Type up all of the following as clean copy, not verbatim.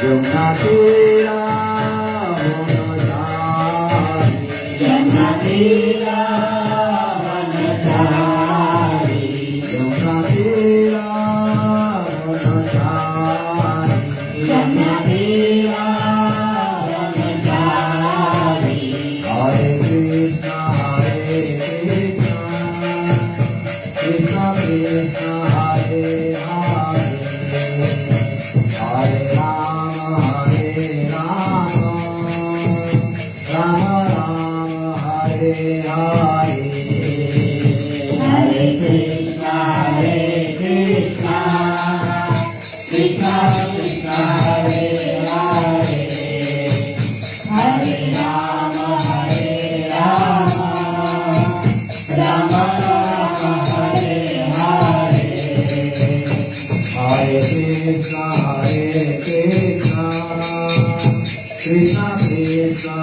यमुना तेरा होना जारी, यमुना तेरा होना जारी, यमुना तेरा होना जारी, यमुना तेरा होना जारी। हरे कृष्णा कृष्णा कृष्णा हरे हरे, हरे राम राम राम हरे हरे। हरे कृष्णा कृष्णा कृष्णा हरे हरे, हरे राम राम राम हरे हरे। हरे कृष्णा कृष्णा कृष्णा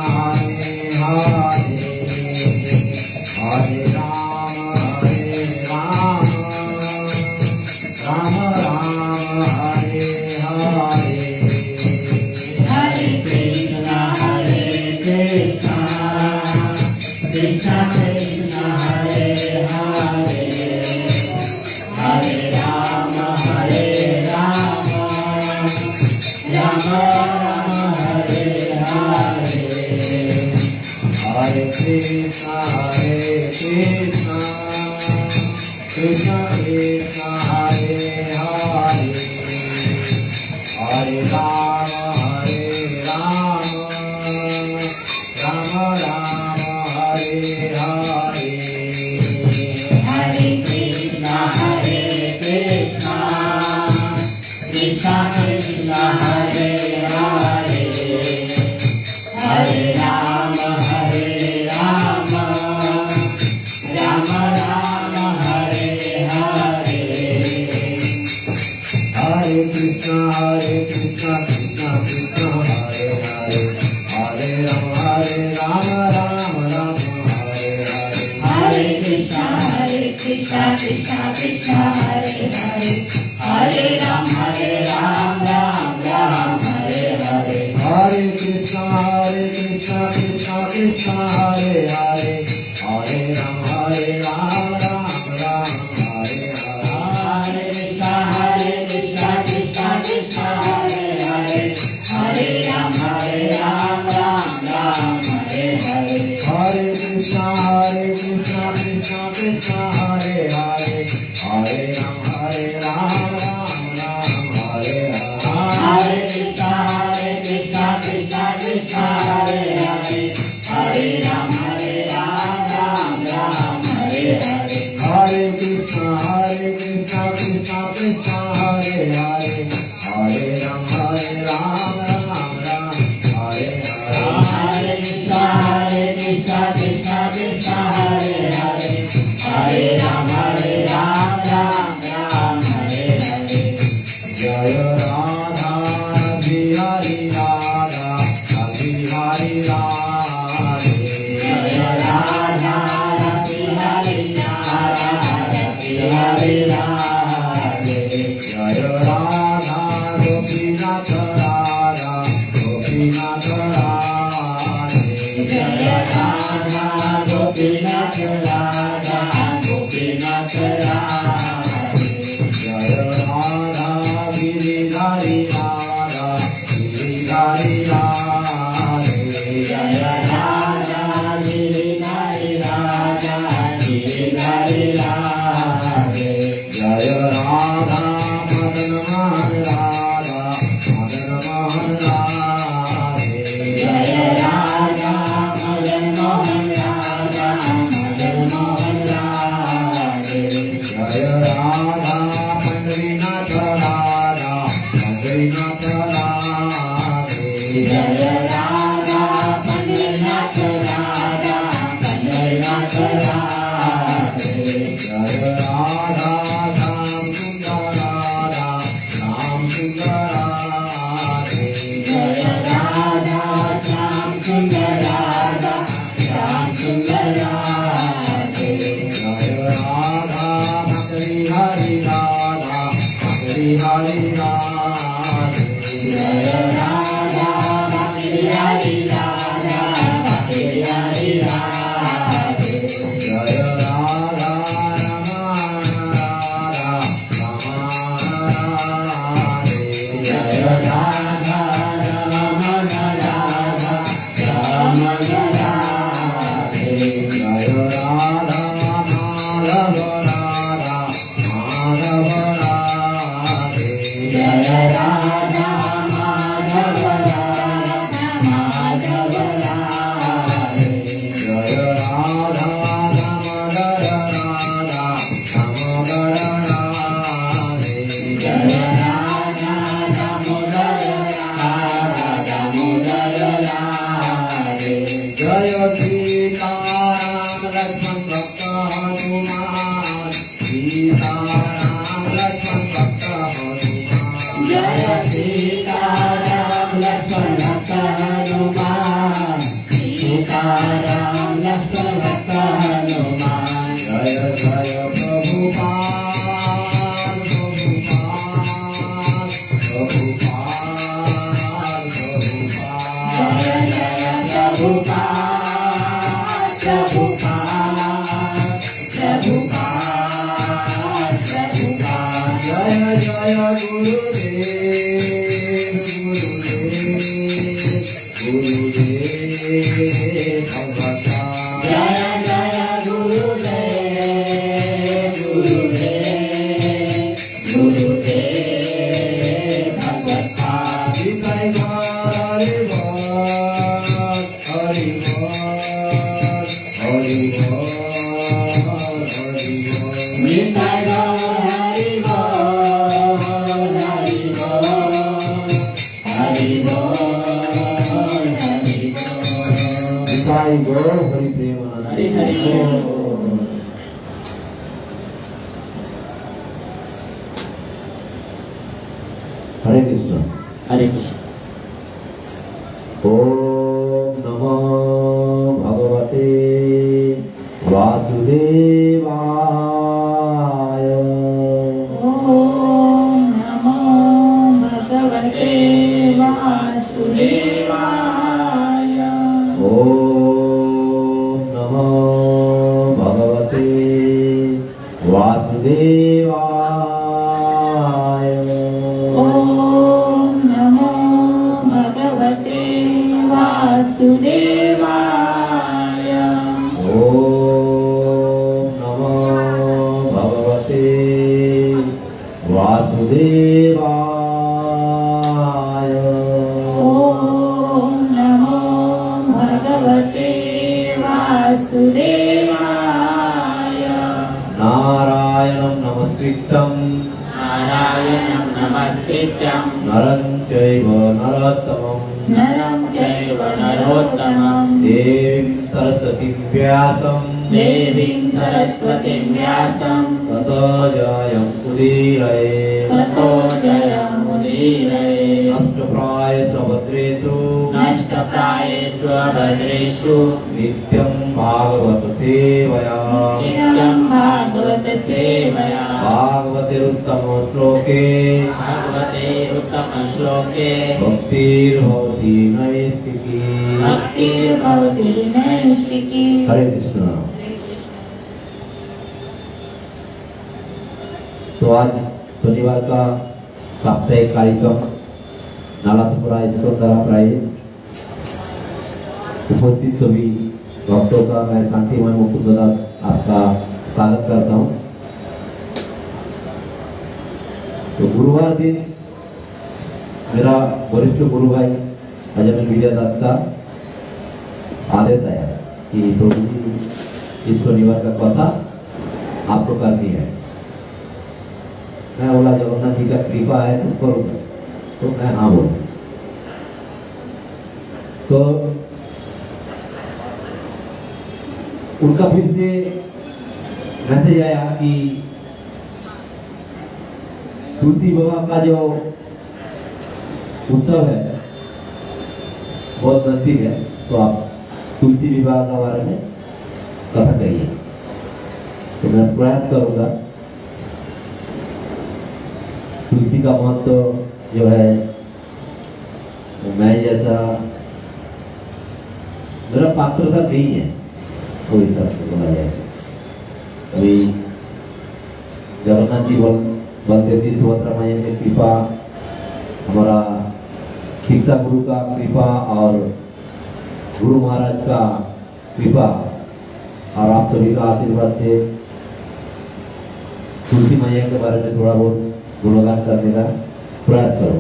हरे हरे, हरे राम राम राम हरे हरे। हरे कृष्णा कृष्णा कृष्णा कृष्णा हरे हरे, हरे राम राम हरे हरे। हरे कृष्णा कृष्णा कृष्णा कृष्णा हरे हरे, हरे राम राम राम हरे हरे। हरे कृष्णा कृष्णा कृष्णा कृष्णा हरे हरे, हरे राम राम राम हरे हरे। हरे कृष्णा कृष्णा कृष्णा हरे हरे, हरे राम राम राम हरे हरे। हरे कृष्णा कृष्णा कृष्णा हरे हरे, हरे राम राम राम हरे हरे। हरे कृष्णा कृष्णा कृष्णा हरे हरे, हरे राम राम राम हरे हरे। हरे कृष्णा कृष्णा कृष्णा हरे हरे, हरे राम राम राम हरे हरे। हरे कृष्णा कृष्णा कृष्णा हरे हरे, हरे राम राम राम हरे हरे। हरे कृष्णा कृष्णा कृष्णा हरे हरे, हरे राम राम हरे हरे। हरे कृष्णा कृष्णा कृष्णा हरे हरे, हरे राम राम हरे हरे। हरे कृष्णा कृष्णा कृष्णा हरे हरे, हरे राम राम हरे हरे। जय राधा बिहारी राधा बिहारी राधे, जय राधा बिहारी राधा बिहारी राधे। जय राधा गोपीनाथ राधा गोपीनाथ राधे, जय राधा गोपीनाथ राधा गोपीनाथ राधे। जय राधा गिरिधारी राधा गिरिधारी राधे, जय राधा गिरिधारी राधा गिरिधारी राधे। जय राधा मदन मोहन राधा मदन मोहन राधे, जय राधा मदन मोहन राधा मदन मोहन राधे। जय राधा पंडरीनाथ राधा पंडरीनाथ राधे, जय राधा पंडरीनाथ राधा पंडरीनाथ राधे। जय राधा श्याम सुंदर राधा श्याम सुंदर राधे, जय राधा श्याम सुंदर राधा श्याम सुंदर राधे। जय राधा भक्ति हरि राधा भक्ति हरि राधे, जय राधा राधे जय राधा रमण राधा रमण राधे जय राधा माधव राधा माधव राधे जय राधा माधव राधा माधव राधे जय राधा दामोदर राधा दामोदर राधे जय राधा दामोदर राधा दामोदर राधे जय सीताराम लक्ष्मण भक्त हनुमान सीताराम लक्ष्मण भक्त हनुमान जय सीताराम लक्ष्मण भक्त हनुमान सीताराम लक्ष्मण भक्त हनुमान जय जय प्रभुपाद प्रभुपाद प्रभुपाद प्रभुपाद जय जय प्रभुपाद प्रभुपाद प्रभुपाद प्रभुपाद जय जय गुरुदेव गुरुदेव भगवता जय जय गुरुदेव गुरुदेव गुरुदेव भगवता जय हरि बोल हरि बोल हरि बोल हरि बोल निताय हरि बोल हरि बोल हरि बोल हरि बोल निताय गौर हरि प्रेम हरि हरि बोल हरे कृष्ण हरे कृष्ण ओम नमो भगवते वासुदेवाय ओम नमो भगवते वासुदेवाय ओम नमो भगवते वासुदेवाय ओम नमो भगवते वासुदेवाय ओम नमो भगवते वासुदेवाय ओम नमो भगवते वासुदेवाय नारायणं नमस्कृत्यं नारायणं नमस्कृत्यं नरं चैव नरोत्तमं नरं चैव नरोत्तमं देवीं सरस्वतीं व्यासं देवीं सरस्वतीं व्यासं ततो जयमुदीरये ततो जयमुदीरये नष्टप्रायेषु भद्रेषु नष्टप्रायेषु अभद्रेषु नित्यं भागवत सेवया नित्यं भागवत सेवया भागवतेरुत्तम श्लोके भागवते उत्तम श्लोके भक्तिर्भवति नैष्ठिकी भक्तिर्भवति नैष्ठिकी। हरे कृष्ण। तो आज शनिवार का साप्ताहिक कार्यक्रम नालासोपारा स्कूल द्वारा प्रायोजित उपस्थित सभी भक्तों का मैं शांतिमय मुकुंद दास आपका स्वागत करता हूँ। तो गुरुवार दिन मेरा वरिष्ठ गुरु भाई अजय विजय दास का आदेश आया कि प्रभु जी इस शनिवार का कथा आपको करनी है। मैं बोला जगन्नाथ जी का कृपा है तो करूँगा, तो मैं हाँ बोल। तो उनका फिर से मैसेज आया कि तुलसी बाबा का जो उत्सव है बहुत नजदीक है, तो आप तुलसी विवाह के बारे में कथा कहिए। तो मैं प्रयास करूंगा। तुलसी का महत्व जो है मैं जैसा मेरा पात्रता नहीं है कोई तरह से बोला जाए। अभी जगन्नाथ जी बलदेव सुभद्रा मैया की कृपा, हमारा शिक्षा गुरु का कृपा और गुरु महाराज का कृपा और आप सभी का आशीर्वाद से तुलसी मैया के बारे में थोड़ा बहुत गुणगान करने का प्रयास करो।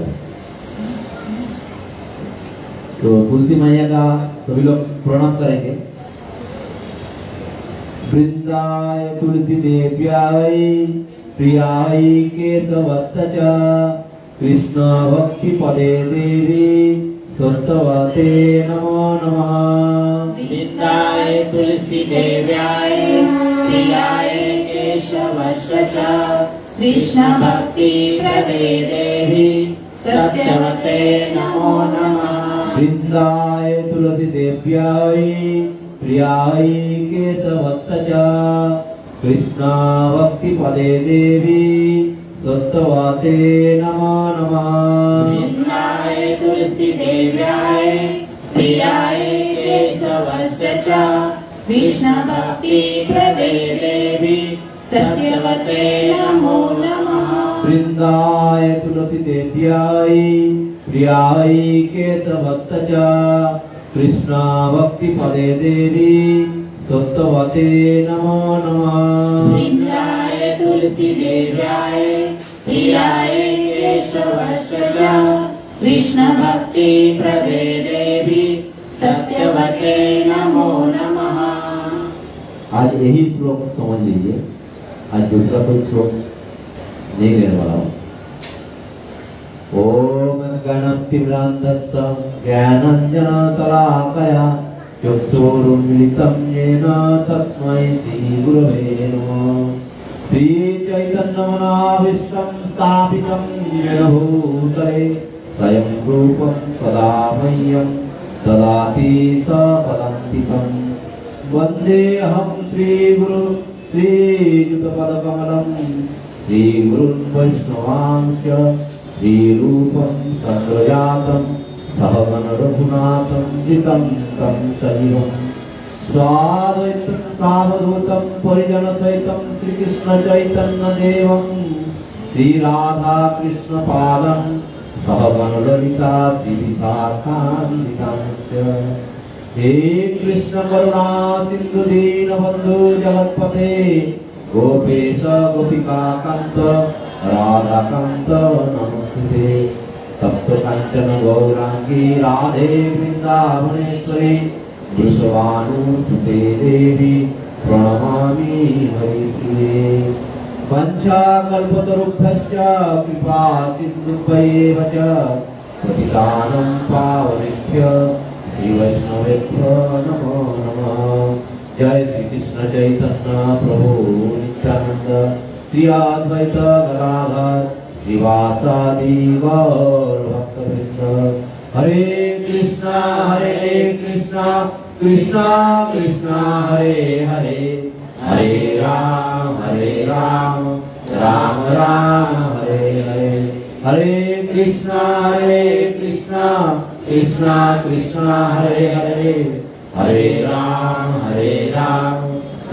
तो तुलसी मैया का सभी लोग प्रणाम करेंगे। वृंदाय तुलसी देव्याय प्रियाय केशवत्त च कृष्ण भक्ति पदे देवी सत्यवते नमो नमः। विद्याय तुलसी देव्याय प्रियाय केशवस्य च कृष्ण भक्ति प्रदे देवी सत्यवते नमो नमः। वृंदाय तुलसी देव्याय प्रियाय केशवत्त च कृष्ण भक्ति पदे देवी सत्यवते नमो नमः। वृंदाय तुलसी देव्याय प्रियाय केशवस्य च कृष्ण भक्ति प्रदे देवी सत्यवते नमो नमः। वृंदाय तुलसी देव्याय प्रियाय केशवत्त च कृष्ण भक्ति पदे देवी सत्यवते नमो नमः। वृंदाय तुलसी देव्याय प्रियाय केशवस्य च कृष्ण भक्ति प्रदे देवी सत्यवते नमो नमः। आज यही श्लोक समझ लीजिए, आज दूसरा कोई श्लोक नहीं लेने वाला हूँ। ओम गणपतिभ्रांतस्य ज्ञानांजनशलाकया चक्षुरुन्मिलितं येन तस्मै श्रीगुरवे नमः। श्रीचैतन्यमनाभीष्टं स्थापितं येन भूतले स्वयं रूपं सदा मह्यं ददाति सपदान्तिकं। वन्देऽहं श्रीगुरु श्रीयुतपदकमलं श्रीगुरुन् वैष्णवांश्च श्रीरूपं सद्गजातं सहगण रघुनाथं जितं तं सजीवं स्वाद्वैतं सावधूतं परिजनसहितं श्रीकृष्ण चैतन्यदेवं श्रीराधाकृष्णपादं सहगण ललिता श्रीविशाखान्वितांश्च। हे कृष्ण करुणा सिंधु दीनबंधु जगत्पते गोपेश गोपिकाकांत राधाकांत नमस्ते। तप्त कांचन गौरांगी राधे वृंदावनेश्वरी वृषभानुसुते देवी प्रणमामि हरिप्रिये। पंचाकल्पतरुभ्यश्च कृपा सिन्धुभ्येव च पतितानं पावनेभ्यो श्री वैष्णवेभ्यो नमो नमः। जय श्री कृष्ण चैतन्य प्रभु नित्यानंद श्री अद्वैत गदाधर श्रीवासादि गौर भक्तवृंद। हरे कृष्णा कृष्णा कृष्णा हरे हरे हरे राम राम राम हरे हरे। हरे कृष्णा कृष्णा कृष्णा हरे हरे हरे राम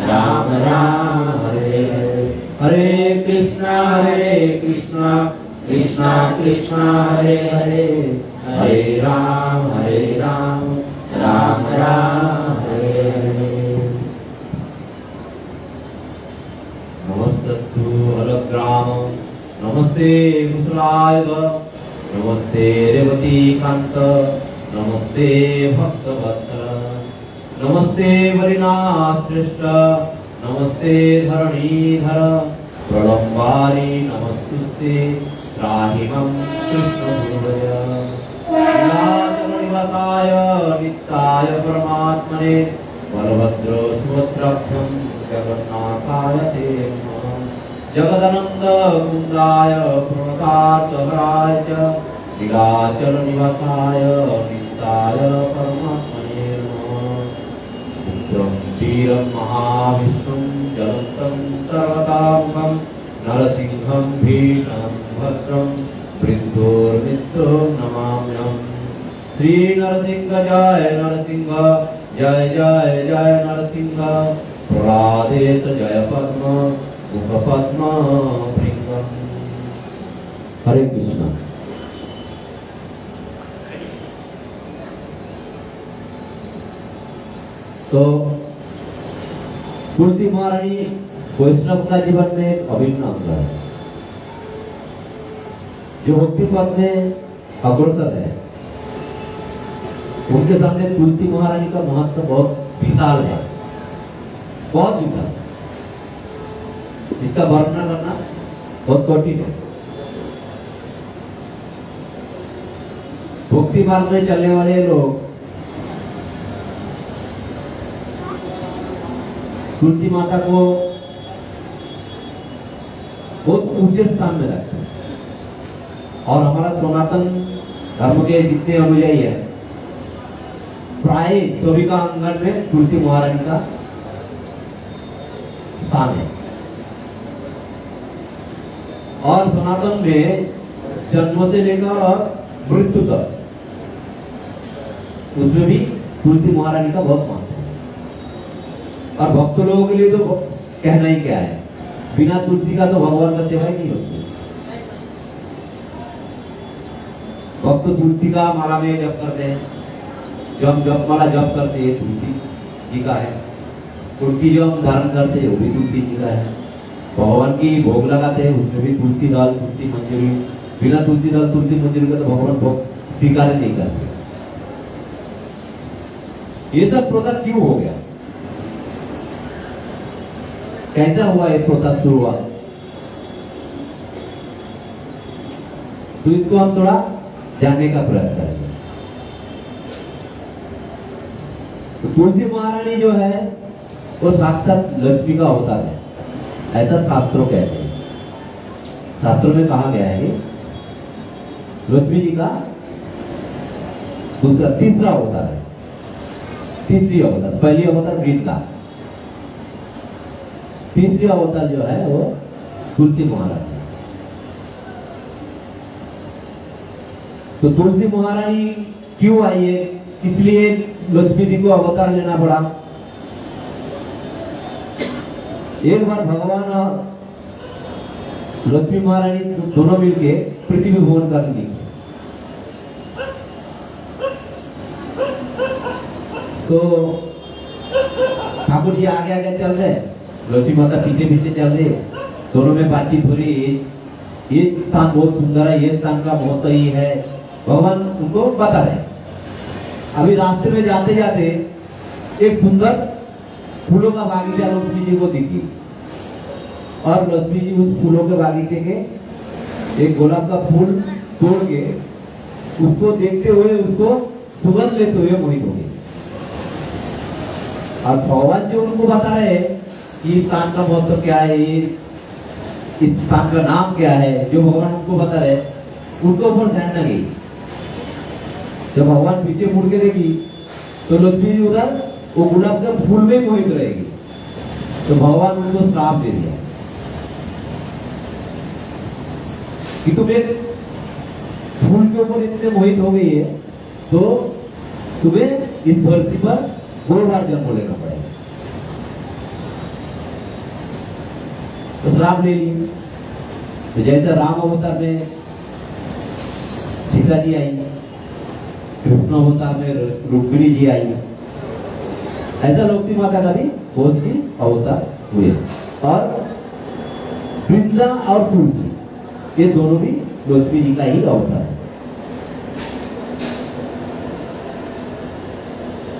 राम राम हरे हरे। हरे कृष्णा कृष्णा कृष्णा हरे हरे हरे राम राम राम हरे हरे। नमस्तस्तु हरग्राम नमस्ते मुसलायुध नमस्ते रेवती कांत नमस्ते भक्तवत्सल नमस्ते वरिनाथ श्रेष्ठ नमस्ते धरणीधर प्रलंबारी नमस्तुस्ते त्राहिमं कृष्णगुरुवय। निवासाय नित्याय परमात्मने बलभद्र सुभद्राभ्यं जगन्नाथाय ते नमः। जगदानंद कुंदाय प्रणतार्थहराय च नीलाचल निवासाय नित्याय परमात्मने नमः। पुत्रं वीरं महाविष्णुं जलन्तं सर्वतामुखं नरसिंहं भीषणं भद्रं मृत्योर्मित्रं नमाम्यहम्। श्री नरसिंह जय नरसिंह जय जय जय नरसिंह प्रहलादेश जय पद्म मुख पद्म भृंगम्। हरे कृष्णा। तो तुलसी महारानी वैष्णव का जीवन में एक अभिन्न अंग है, जो भक्ति पथ में अग्रसर है। उनके सामने तुलसी महारानी का महत्व बहुत विशाल है, बहुत विशाल। इसका वर्णन करना बहुत कठिन है। भक्ति मार्ग में चलने वाले लोग तुलसी माता को बहुत ऊंचे स्थान में रखते हैं। और हमारा सनातन धर्म के जितने अनुयायी है, प्राय सभी का आंगन में तुलसी महारानी का स्थान है। और सनातन में जन्म से लेकर और मृत्यु तक उसमें भी तुलसी महारानी का बहुत महत्व है। और भक्त लोगों के लिए तो कहना ही क्या है, बिना तुलसी का तो भगवान का सेवा ही नहीं होती। भक्त तुलसी का माला में जप करते हैं, जप माला जप करते हैं तुलसी जी का है। तुलसी जो हम धारण करते हैं वो भी तुलसी जी का है। भगवान की भोग लगाते हैं उसमें भी तुलसी दाल, तुलसी मंजरी। बिना तुलसी दाल, तुलसी मंजरी का तो भगवान भोग स्वीकार नहीं करते। ये सब प्रथा क्यों हो गया, कैसा हुआ ये प्रथा शुरुआत, तो इसको हम थोड़ा जानने का प्रयास करेंगे। तो तुलसी महारानी जो है वो साक्षात लक्ष्मी का अवतार है, ऐसा शास्त्रों कहते हैं। शास्त्रों में कहा गया है कि लक्ष्मी जी का दूसरा तीसरा अवतार है, तीसरी अवतार। पहली अवतार गीता, तीसरी अवतार जो है वो तुलसी महारानी। तो तुलसी महारानी क्यों आई है, इसलिए लक्ष्मी जी को अवतार लेना पड़ा। एक बार भगवान और लक्ष्मी महारानी दोनों मिलके पृथ्वी भ्रमण कर दी। तो ठाकुर जी आगे आगे चल रहे, लक्ष्मी माता पीछे पीछे चल रही। दोनों में बातचीत हो रही है, ये स्थान बहुत सुंदर है, ये स्थान का महत्व ही है, भगवान उनको बता रहे। अभी रास्ते में जाते जाते एक सुंदर फूलों का बागीचा लक्ष्मी जी को दिखी। और लक्ष्मी जी उस फूलों के बागीचे के एक गुलाब का फूल तोड़ के उसको देखते हुए, उसको सुगंध लेते हुए मोहित हो गई। और भगवान जी उनको बता रहे कि इस स्थान का महत्व क्या है, इस स्थान का नाम क्या है, जो भगवान उनको बता रहे, उनको ऊपर ध्यान न गई। जब भगवान पीछे मुड़ के देखी तो लक्ष्मी जी उधर वो गुलाब के फूल में मोहित रहेगी। तो भगवान उनको श्राप दे दिया कि तुम एक फूल के ऊपर इतने मोहित हो गई है तो तुम्हें इस धरती पर 2 बार जन्म लेना पड़ेगा। तो श्राप ले ली। तो जैसे राम अवतार में सीता जी आई, कृष्ण अवतार में रुक्मिणी जी आई, ऐसा लक्ष्मी माता का भी बहुत सी अवतार हुए। और वृंदा और तुलसी ये दोनों भी लक्ष्मी जी का ही अवतार है।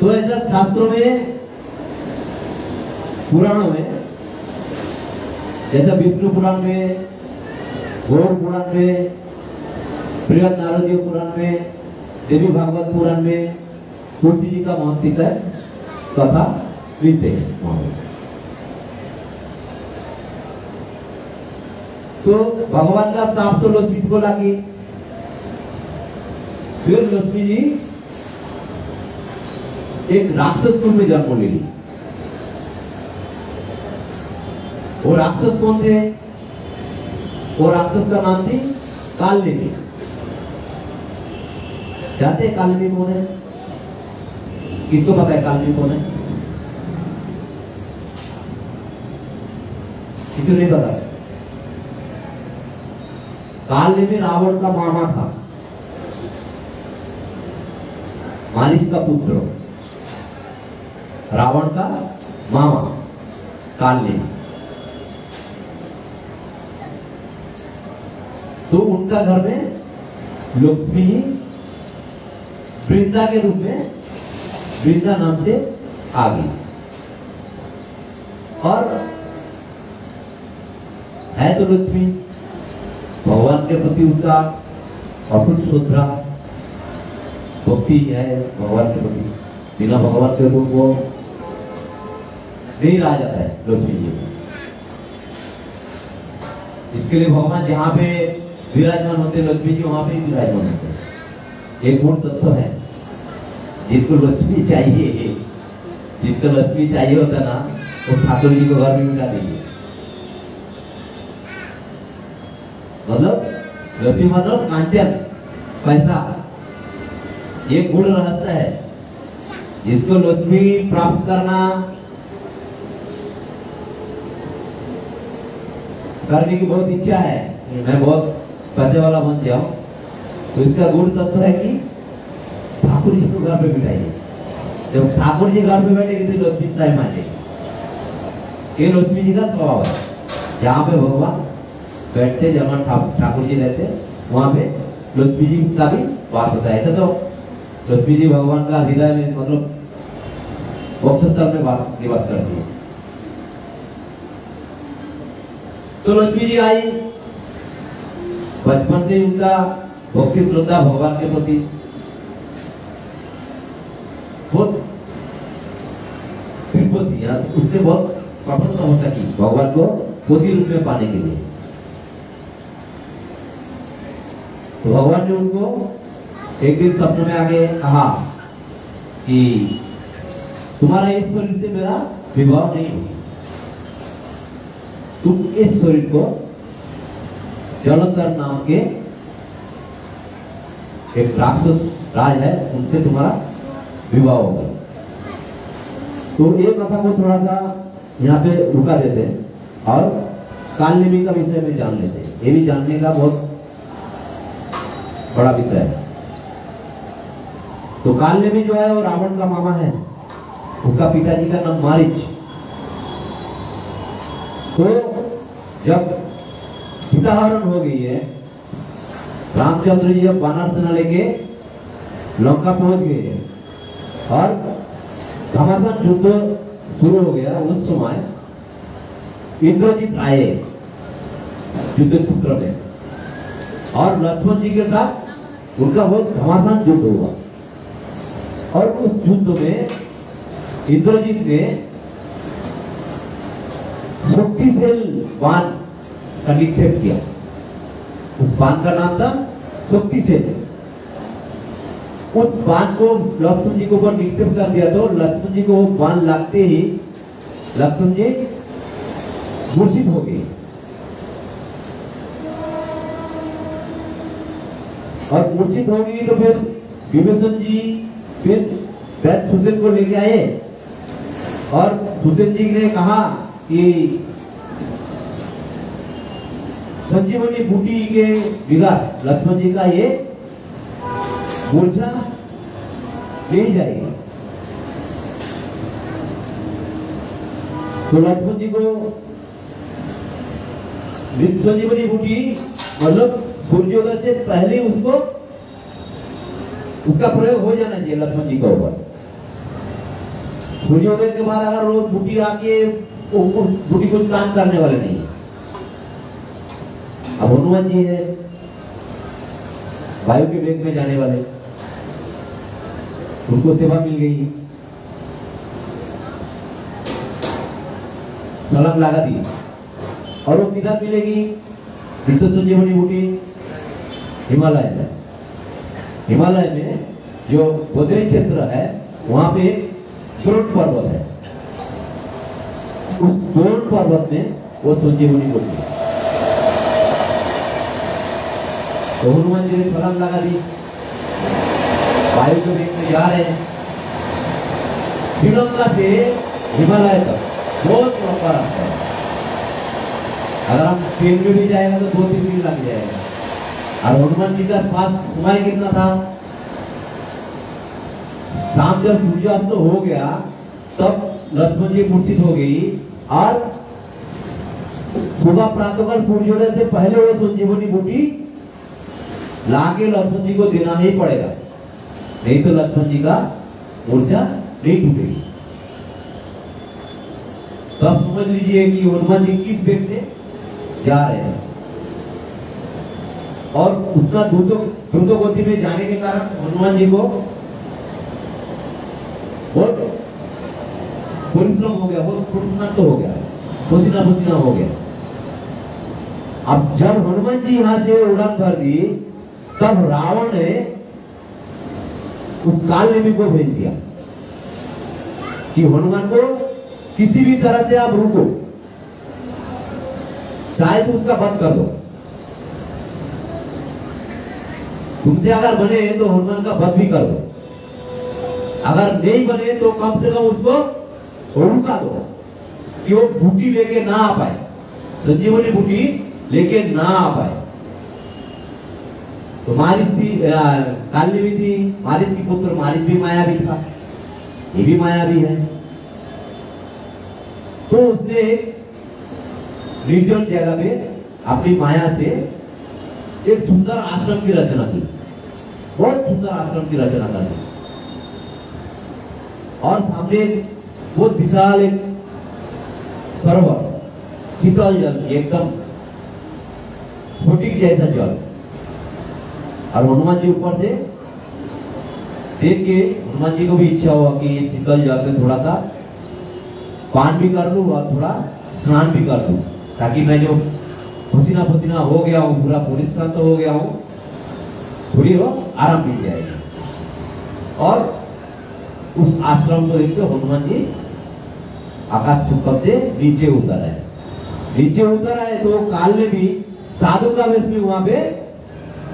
तो ऐसा शास्त्रों में, पुराणों में, जैसा विष्णु पुराण में, गौड़ पुराण में, बृहद नारदीय पुराण में, देवी भागवत पुराण में तुलसी जी का महत्व है कथा मिलते हैं। तो भगवान का शाप तो लक्ष्मी को लगी। फिर लक्ष्मी जी एक राक्षस कुल में जन्म ले ली। वो राक्षस कौन थे? वो राक्षस का नाम थी कालनेमी। जानते हैं कालनेमी कौन है? किसको पता है कालनेमी कौन है? किसी नहीं पता? कालनेमी रावण का मामा था, मारीच का पुत्र, रावण का मामा कालनेमी। तो उनका घर में लक्ष्मी वृंदा के रूप में, वृंदा नाम से आ गई। और है तो लक्ष्मी, भगवान के प्रति उसका अटूट श्रद्धा भक्ति है भगवान के प्रति। बिना भगवान के रूप वो नहीं रहा जाता है लक्ष्मी जी। इसके लिए भगवान जहाँ पे विराजमान होते लक्ष्मी जी वहां पे ही विराजमान होते। एक गुण तत्व है, जिसको लक्ष्मी चाहिए, जिसको लक्ष्मी चाहिए होता ना, वो ठाकुर जी को घर में बिठा दीजिए। मतलब लक्ष्मी मतलब कांचन, पैसा, ये गुण रहस्य है। जिसको लक्ष्मी प्राप्त करना करने की बहुत इच्छा है, मैं बहुत पैसे वाला बन जाऊं, तो इसका गुण तत्व है कि ठाकुर जी को घर पे बिठाइए। जब ठाकुर जी घर पे बैठेगी तो लक्ष्मी टाइम आ जाएगी। ये लक्ष्मी जी का स्वभाव है। जहाँ पे भगवान बैठते, जहाँ ठाकुर जी रहते, वहां पे लक्ष्मी जी का भी वास होता है। ऐसा तो लक्ष्मी जी भगवान का हृदय में, मतलब वक्षस्थल में निवास करती है। तो लक्ष्मी जी आई, बचपन से उनका भक्ति श्रद्धा भगवान के प्रति बहुत थी, उसने बहुत कठोर तपस्या की भगवान को पति रूप में पाने के लिए। तो भगवान ने उनको एक दिन सपने में आके कहा कि तुम्हारा इस शरीर से मेरा विवाह नहीं होगा, तुम इस शरीर को जलंधर नाम के एक राक्षस राज है, उनसे तुम्हारा विवाह होगा। तो एक कथा को थोड़ा सा यहाँ पे रुका देते हैं और कालनेमी का विषय में जान लेते हैं। ये भी जानने का बहुत बड़ा विषय है। तो कालनेमी जो है वो रावण का मामा है, उसका पिताजी का नाम मारीच। तो जब सीताहरण हो गई है, रामचंद्र जी जब वानर सेना लेके लंका पहुंच गए और घमासान युद्ध शुरू हो गया, उस समय इंद्रजीत आए युद्ध क्षेत्र में और लक्ष्मण जी के साथ उनका बहुत घमासान युद्ध हुआ। और उस युद्ध में इंद्रजीत ने शक्तिशाली बाण का निक्षेप किया। उस बाण का नाम था शक्तिशाली। उस बाण को लक्ष्मण जी के ऊपर निक्षेप कर दिया, तो लक्ष्मण जी को वो बाण लगते ही लक्ष्मण जी मूर्छित हो गए और मूर्छित हो गई। तो फिर विभीषण जी फिर वैद्य सुसेन को लेके आए और सुसेन जी ने कहा कि संजीवनी बूटी के बिगाड़ लक्ष्मण जी का ये मूर्छा ले जाएगी। तो लक्ष्मण जी को संजीवनी बूटी मतलब सूर्योदय से पहले उसको उसका प्रयोग हो जाना चाहिए लक्ष्मण जी के ऊपर। सूर्योदय के बाद अगर रोज बूटी आके बूटी कुछ काम करने वाले नहीं है। अब हनुमान जी है, वायु के वेग में जाने वाले, उनको सेवा मिल गई, छलांग लगा दी। और वो किधर मिलेगी? नित्य संजीवनी बूटी हिमालय में। हिमालय में जो बद्री क्षेत्र है वहां पे द्रोण पर्वत है, उस द्रोण पर्वत में वो संजीवनी बूटी है। तो हनुमान जी ने छलांग लगा दी, वायु के वेग में जा रहे हैं। श्रीलंका से हिमालय तक बहुत लंबा रास्ता है। अगर हम ट्रेन में भी जाएगा तो 2-3 दिन लग जाएगा। और हनुमान जी का पास समय कितना था? शाम जब सूर्यास्त हो गया तब लक्ष्मण जी मूर्छित हो गई और सुबह प्रातःकाल सूर्योदय से पहले वो संजीवनी बूटी लाके लक्ष्मण जी को देना ही पड़ेगा, नहीं तो लक्ष्मण जी का मूर्छा नहीं टूटेगी। तब समझ लीजिए कि हनुमान जी किस वेग से जा रहे हैं और उतना द्रुत गति में जाने के कारण हनुमान जी को बहुत परिश्रम हो गया, बहुत फुर्सत हो गया, पसीना पसीना हो गया। अब जब हनुमान जी यहां से उड़ान भर दी तब रावण ने उस कालनेमी को भेज दिया कि हनुमान को किसी भी तरह से आप रुको, चाहे तो उसका वध कर दो, तुमसे अगर बने तो हनुमान का वध भी कर दो, अगर नहीं बने तो कम से कम उसको रुका दो कि वो बूटी लेके ना आ पाए, संजीवनी बूटी लेके ना आ पाए। तो मारिच थी, कालनेमी थी, मारिच की पुत्र मारिच भी मायावी था, ये भी मायावी है। तो उसने निर्जन जगह पे अपनी माया से एक सुंदर आश्रम की रचना की, बहुत सुंदर आश्रम की रचना कर दी और सामने बहुत विशाल एक सरोवर, शीतल जल, एकदम स्फटिक जैसा जल। और हनुमान जी ऊपर से देख के हनुमान जी को भी इच्छा हुआ कि शीतल जल में थोड़ा सा पान भी कर लूं और थोड़ा स्नान भी कर लूं, ताकि मैं जो पसीना पसीना हो गया हूँ, पूरा परिश्रांत हो गया हूँ, थोड़ी वो आराम मिल जाएगी। और उस आश्रम को देखते हनुमान जी आकाश पुष्प से नीचे उतर आए। नीचे उतर आए तो काल ने भी साधु का वेश में वहां पे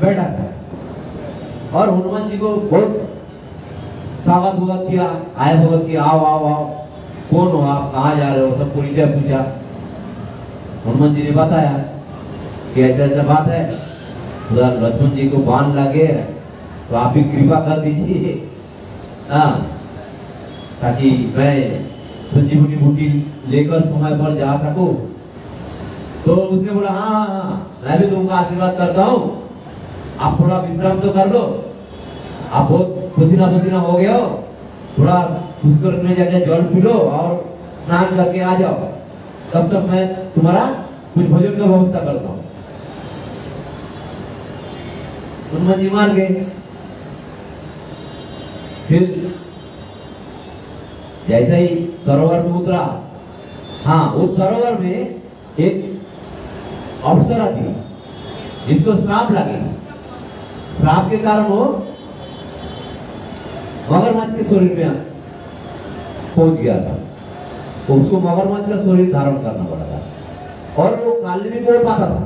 बैठा था और हनुमान जी को बहुत स्वागत भगत किया, आए भगत किया, आओ आओ आओ, कौन हो आप, कहाँ जा रहे हो, सब परिचय पूछा। हनुमान जी ने बताया कि ऐसा ऐसा बात है, उधर लक्ष्मण जी को बाण लगे तो आप भी कृपा कर दीजिए, ताकि मैं संजीवनी बूटी लेकर समय पर जा सकूं। तो उसने बोला हाँ हाँ हाँ, मैं भी तुमको आशीर्वाद करता हूँ, आप थोड़ा विश्राम तो कर लो, आप बहुत पसीना पसीना हो गया हो, थोड़ा पुष्कर में जाके जल पी लो और स्नान करके आ जाओ, तब तक मैं तुम्हारा कुछ भोजन का व्यवस्था करता हूँ। हनुमान जी मान गए। फिर जैसे ही सरोवर में उतरा, हाँ उस सरोवर में एक अप्सरा थी जिसको श्राप लगे, श्राप के कारण वो मगरमच्छ के शरीर में पहुंच गया था, तो उसको मगरमच्छ का शरीर धारण करना पड़ा था और वो कालनेमी को पाता था।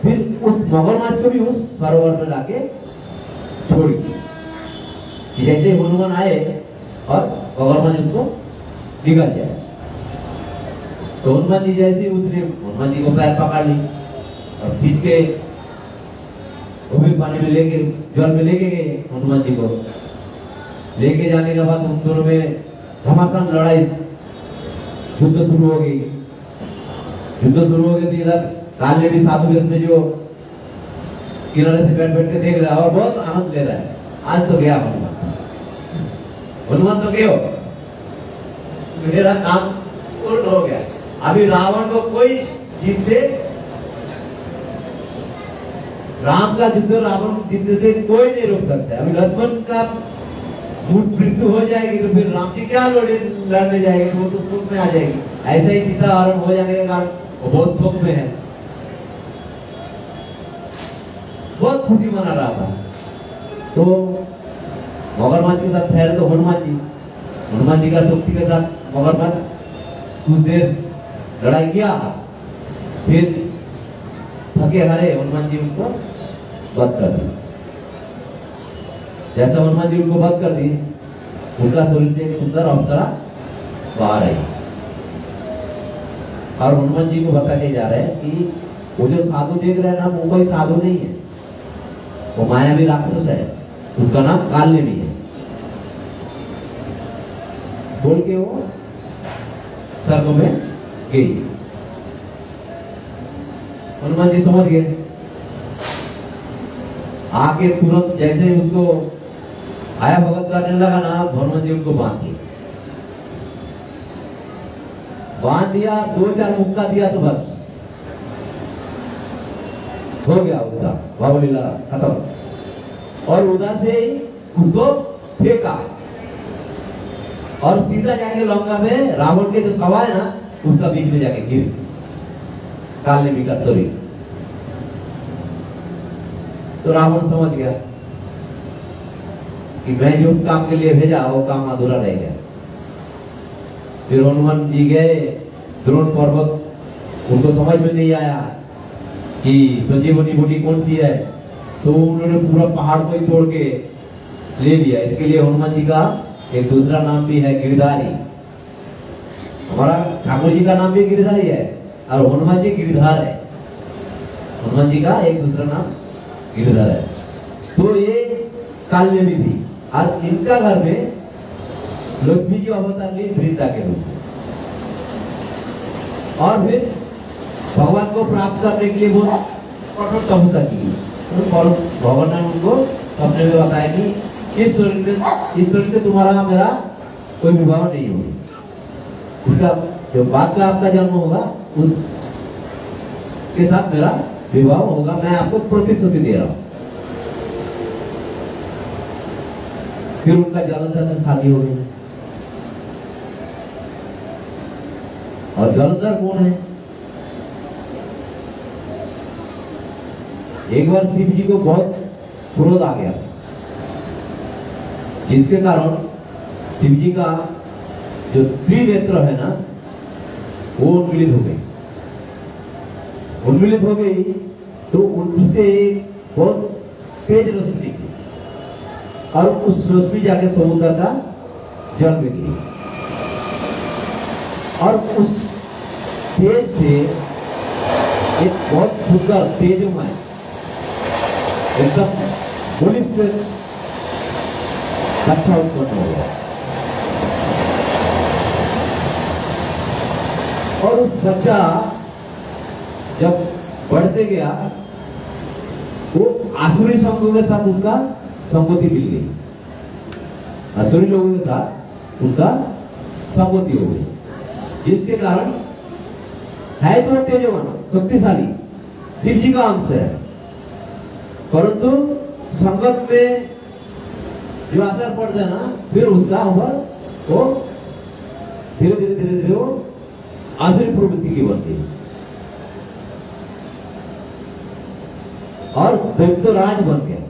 फिर उस मगरमच्छ को भी उस सरोवर में लाके छोड़ी कि जैसे हनुमान आए और मगरमच्छ उसको निकल जाए। तो हनुमान जी जैसे उतरे, हनुमान जी को पैर पकड़ ली और खींच के गंभीर पानी में लेके, जल में लेके गए। हनुमान जी को लेके जाने के बाद उन दोनों में घमासान लड़ाई, युद्ध शुरू हो गई। युद्ध शुरू हो गई तो इधर काल ने भी साधु वेश में जो किनारे से बैठ बैठ के देख रहा है और बहुत आनंद ले रहा है, आज तो गया हनुमान, हनुमान तो गयो, मेरा काम पूर्ण हो गया। अभी रावण को कोई जीत से, राम का युद्ध रावण को जीतने से कोई नहीं रोक सकता है। अभी लक्ष्मण का मृत्यु हो जाएगी तो फिर राम जी क्या लड़ने जाएंगे, तो वो तो शोक में आ जाएगी। ऐसा ही सीता हरण हो जाने के कारण वो बहुत शोक में है, बहुत खुशी मना रहा था। तो मगरमच्छ के साथ ठहरे तो हनुमान जी का शक्ति के साथ मगरमच्छ कुछ देर लड़ाई किया, फिर थके हारे हनुमान जी उनको वध कर दी। जैसा हनुमान जी उनको वध कर दी, उनका शरीर से एक सुंदर अप्सरा बाहर आई और हनुमान जी को बताने जा रहे हैं कि वो जो साधु देख रहे हैं ना, वो कोई साधु नहीं है, वो मायावी राक्षस है, उसका नाम कालनेमी है। बोल के वो स्वर्ग में गई। हनुमान जी समझ गए, आके तुरंत जैसे ही उसको आया भगत करने लगा ना, हनुमान जी उनको बांध दिया, 2-4 मुक्का दिया तो बस हो गया उसका बाहुलीला खत्म। और उधर से ही उसको फेंका और सीधा जाके लंका में रावण के जो सभा है ना, उसका बीच में जाके गिर कालनेमी का शरीर। तो रावण समझ गया कि मैं जो काम के लिए भेजा वो काम अधूरा रह गया। फिर हनुमान जी गए द्रोण पर्वत, उनको समझ में नहीं आया कि संजीवनी बूटी कौन सी है, तो उन्होंने पूरा पहाड़ को ही तोड़ के ले लिया। इसके लिए हनुमान जी का एक दूसरा नाम भी है गिरधारी। हमारा ठाकुर जी का नाम भी गिरधारी है और हनुमान जी गिरधार है। हनुमान जी का एक दूसरा नाम गिरधार है। तो ये कालनेमी थी और इनका घर में लक्ष्मी जी अवतार ली वृंदा के रूप में। और फिर भगवान को प्राप्त करने के लिए वो कठोर तपस्या की। तो भगवान ने उनको अपने में बताया कि ईश्वर से तुम्हारा मेरा कोई विवाह नहीं होगा। इसका जो बाद का आपका जन्म होगा उसके साथ मेरा विवाह होगा, मैं आपको प्रतिश्रुति दे रहा हूं। फिर उनका जलंधर से शादी हो गई। और जलंधर कौन है? एक बार शिव जी को बहुत क्रोध आ गया, जिसके कारण शिव जी का जो त्रिनेत्र है ना, वो उन्मिलित हो गई। उन्मिलित हो गई तो उनसे बहुत तेज रोशनी निकली और उस रोशनी जाके समुद्र का जल में गिरी और उस तेज से एक बहुत सुंदर तेजमय एकदम बलिष्ठ बच्चा उत्पन्न हो गया। और उस बच्चा जब बढ़ते गया, वो आसुरी संगों के साथ उसका संगति मिल गई। आसुरी लोगों के साथ उसका संगति हो गई, जिसके कारण है तो तेजवान शक्तिशाली शिव जी का अंश है, परंतु संगत में जो असर पड़ता है ना, फिर उसका ऊपर वो धीरे धीरे वो आसुरी प्रवृत्ति की बनती है और दैत्यराज बन गया।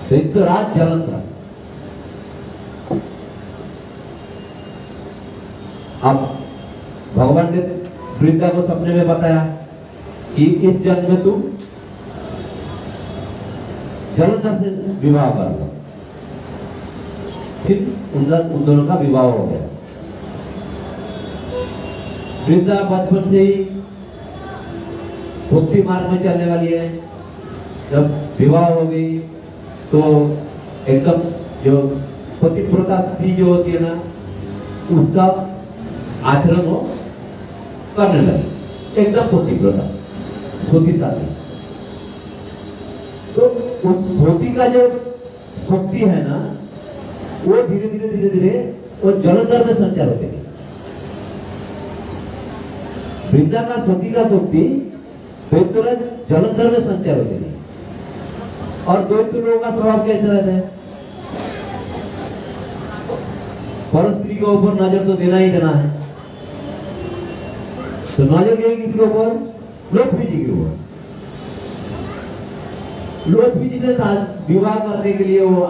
दैत्यराज जलंधर। अब भगवान ने वृंदा को सपने में बताया कि इस जन्म में तुम जलंधर से विवाह कर लो। फिर उन दोनों का विवाह हो गया। वृंदा बचपन से ही भक्ति मार्ग में चलने वाली है। जब विवाह हो गई तो एकदम जो पतिव्रता स्त्री जो होती है ना, उसका आचरण वो करने लगी, एकदम पतिव्रता सोती साथी। तो उस सोती का जो शक्ति है ना, वो धीरे धीरे वो जलंधर में संचार होते गई। वृंदा का सोती का शक्ति दैत्यराज जलंधर में संचार होते गई। और दैत्य लोगों का स्वभाव कैसा रहता है? पर स्त्री के ऊपर नजर तो देना ही देना है। तो नजर गई किसके ऊपर? लक्ष्मी जी के ऊपर। लक्ष्मी जी से साथ विवाह करने के लिए वो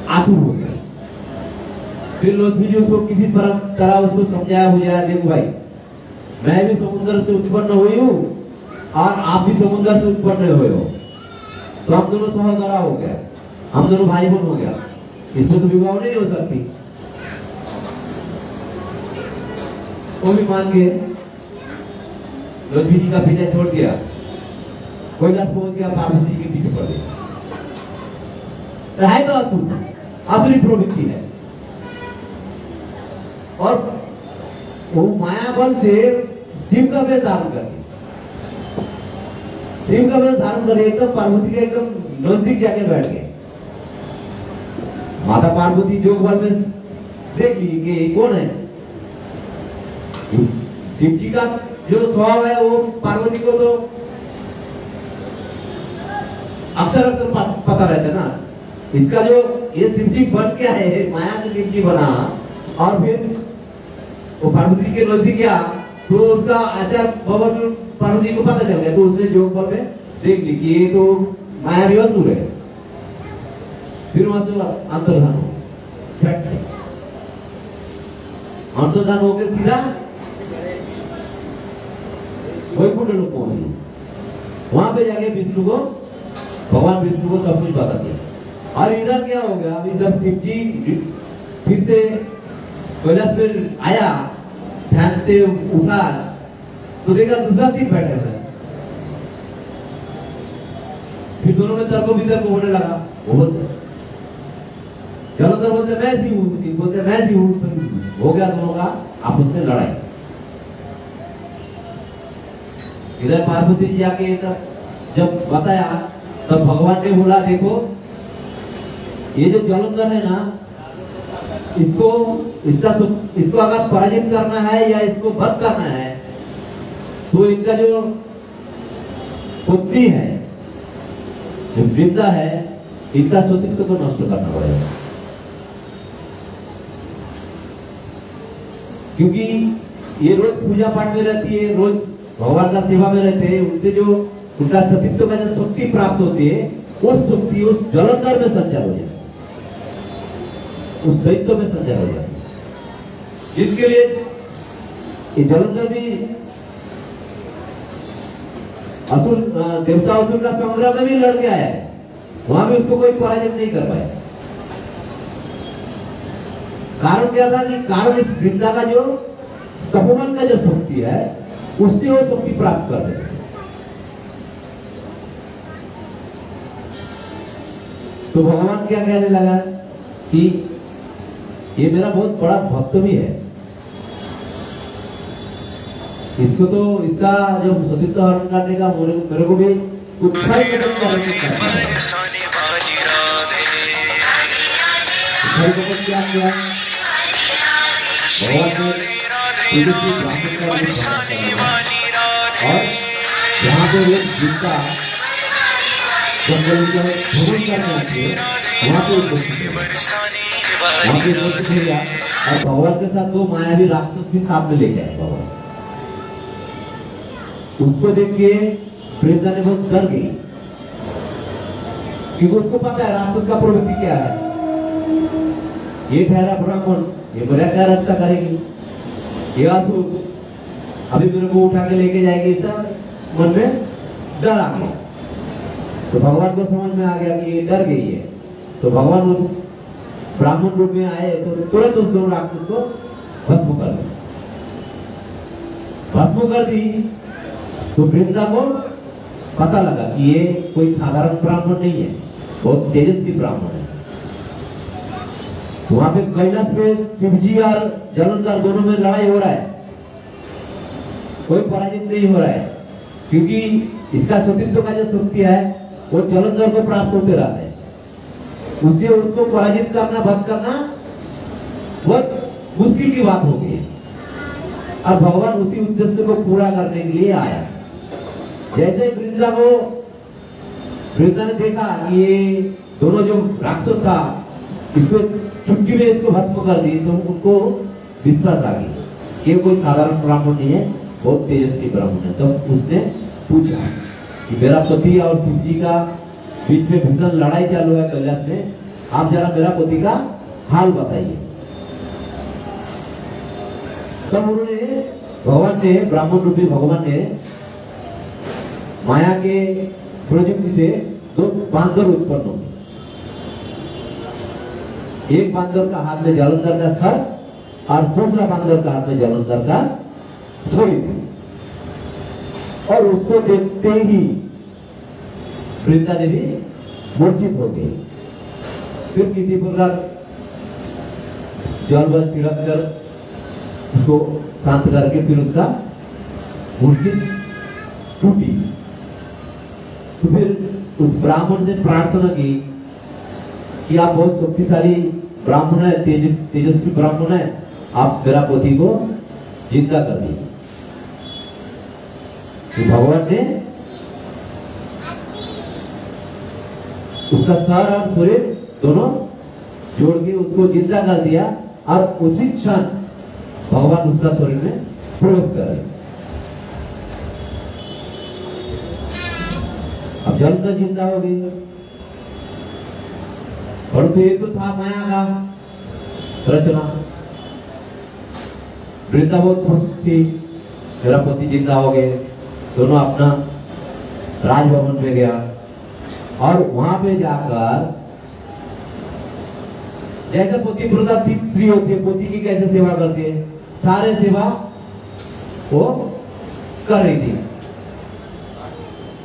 आतुर हो गया। फिर लक्ष्मी जी उसको किसी तरह उसको समझाया बुझाया, देखो भाई, मैं भी समुद्र से उत्पन्न हुई हूँ और आप भी समुद्र से उत्पन्न हुए हो, तो हम दोनों सहोदरा हो गया, हम दोनों भाई बहन हो गया, इसमें तो विवाह नहीं हो सकती। वो भी मान के लक्ष्मी जी का पीछा छोड़ दिया कैलाश पहुंच गया, पार्वती के पीछे पड़ गया। है तो असुरी प्रवृत्ति है। और वो माया बल से शिव का वेश धारण करके, शिव का वेश धारण करके एकदम पार्वती के एकदम नजदीक जाके बैठ गए। माता पार्वती जोग बल में देख ली कि ये कौन है। शिव जी का जो स्वभाव है वो पार्वती को तो अक्सर पता रहता है ना। इसका जो ये शिव जी बन क्या है, माया से शिव जी बना और फिर वो पार्वती के नजदीक गया तो उसका आचार बाबा पार्वती को पता चल गया। तो उसने जोग बल में देख ली कि ये तो माया भी असुर है। फिर वहां से अंतर्धान हो, अंतर्धान होकर सीधा वैकुंठ लोक पहुंच गए। वहां पे जाके विष्णु को, भगवान विष्णु को सब कुछ बता दिया। और इधर क्या हो गया, अभी जब शिव जी फिर से कैलाश पे आया, ध्यान से उठा तो देखा दूसरा शिव बैठे हुए। फिर दोनों में तर्क वितर्क होने लगा। वो जलंधर बोलते मैं शिव हूं, शिव बोलते मैं शिव हूं। हो गया दोनों का आपस में लड़ाई। इधर पार्वती जी आके जब बताया तब भगवान ने बोला देखो ये जो जलंधर है ना, इसको अगर पराजित करना है या इसको वध करना है तो इनका जो पुत्री है, जो वृंदा है, इनका स्वतित्व को नष्ट करना पड़ेगा। क्योंकि ये रोज पूजा पाठ में रहती है, रोज भगवान का सेवा में रहते हैं, उनसे जो उनका सतीत्व का जो शक्ति प्राप्त होती है, उस शक्ति उस जलंधर में संचार हो जाती है, उस दैत्य में संचार हो जाती है। इसके लिए ये जलंधर भी असुर देवता असुर का संग्राम में भी लड़ के आया है, वहां भी उसको कोई पराजित नहीं कर पाया। कारण क्या था कि कारण इस वृंदा का जो तपोवन का जो शक्ति है उससे वो शक्ति प्राप्त कर रहे। तो भगवान क्या कहने लगा कि ये मेरा बहुत बड़ा भक्त भी है, इसको तो इसका जो सतीत्व हरण करने का मेरे को भी कुछ क्या किया। और जहाँ पे लोग जिसका जंगल भ्रमण करने आते हैं वहाँ पे उपस्थित गया और भगवान के साथ दो मायावी राक्षस भी साथ में लेके आए। भगवान उसको देख के वृंदा ने बहुत डर गई, क्योंकि उसको पता है राक्षस का प्रवृत्ति क्या है। ये ठहरा ब्राह्मण, ये मेरा क्या रक्षा करेगी, ये असुर अभी मेरे को उठा के लेके जाएगी, सब मन में डर आ गया। तो भगवान को समझ में आ गया कि ये डर गई है। तो भगवान उस ब्राह्मण रूप में आए तो तुरंत उस दोनों राक्षस को भस्म कर दी। भस्म कर दी तो वृंदा को पता लगा कि ये कोई साधारण ब्राह्मण नहीं है, बहुत तेजस्वी ब्राह्मण है। वहां पे कैलाश पे शिवजी और जलंधर दोनों में लड़ाई हो रहा है, कोई पराजित नहीं हो रहा है, क्योंकि इसका सतीत्व का जो शक्ति है वो जलंधर को प्राप्त होते रहते हैं। उससे उसको पराजित करना, वध करना बहुत मुश्किल की बात हो गई। और भगवान उसी उद्देश्य को पूरा करने के लिए आया। जैसे वृंदा ने देखा कि ये दोनों जो राक्षस था इसको चुटकी में इसको भस्म कर दी, तो उनको विश्वास आ गई कि कोई साधारण ब्राह्मण नहीं है, बहुत तेजस्वी ब्राह्मण है। तब उसने पूछा कि मेरा पति और शिव जी का बीच में भीषण लड़ाई चालू है कैलाश में, आप जरा मेरा पति का हाल बताइए। तब उन्होंने भगवान ने, ब्राह्मण रूपी भगवान ने माया के प्रयुक्ति से दो बांदर उत्पन्न हुए। एक बांदर का हाथ में जलंधर का सर और दूसरा बांदर का हाथ में जलंधर का शरीर। और उसको देखते ही वृंदा देवी मूर्छित हो गई। फिर किसी प्रकार जल वर छिड़क कर उसको शांत करके फिर उसका मूर्ति टूटी। तो फिर उस ब्राह्मण ने प्रार्थना की कि आप बहुत शक्तिशाली ब्राह्मण है, तेजस्वी ब्राह्मण है, आप मेरा पति को जिंदा कर दीजिए। तो भगवान ने उसका सर और शरीर दोनों जोड़ के उसको जिंदा कर दिया और उसी क्षण भगवान उसका शरीर में प्रवेश कर दिया। अब जल तो जिंदा हो गई, और तो ये तो था माया का रचना। वृंदा बहुत खुश थी, मेरा पति जिंदा हो गए। दोनों अपना राजभवन पे गया और वहां पे जाकर जैसे पति प्रदा स्त्री होती है, पति की कैसे सेवा करती है, सारे सेवा वो कर रही थी।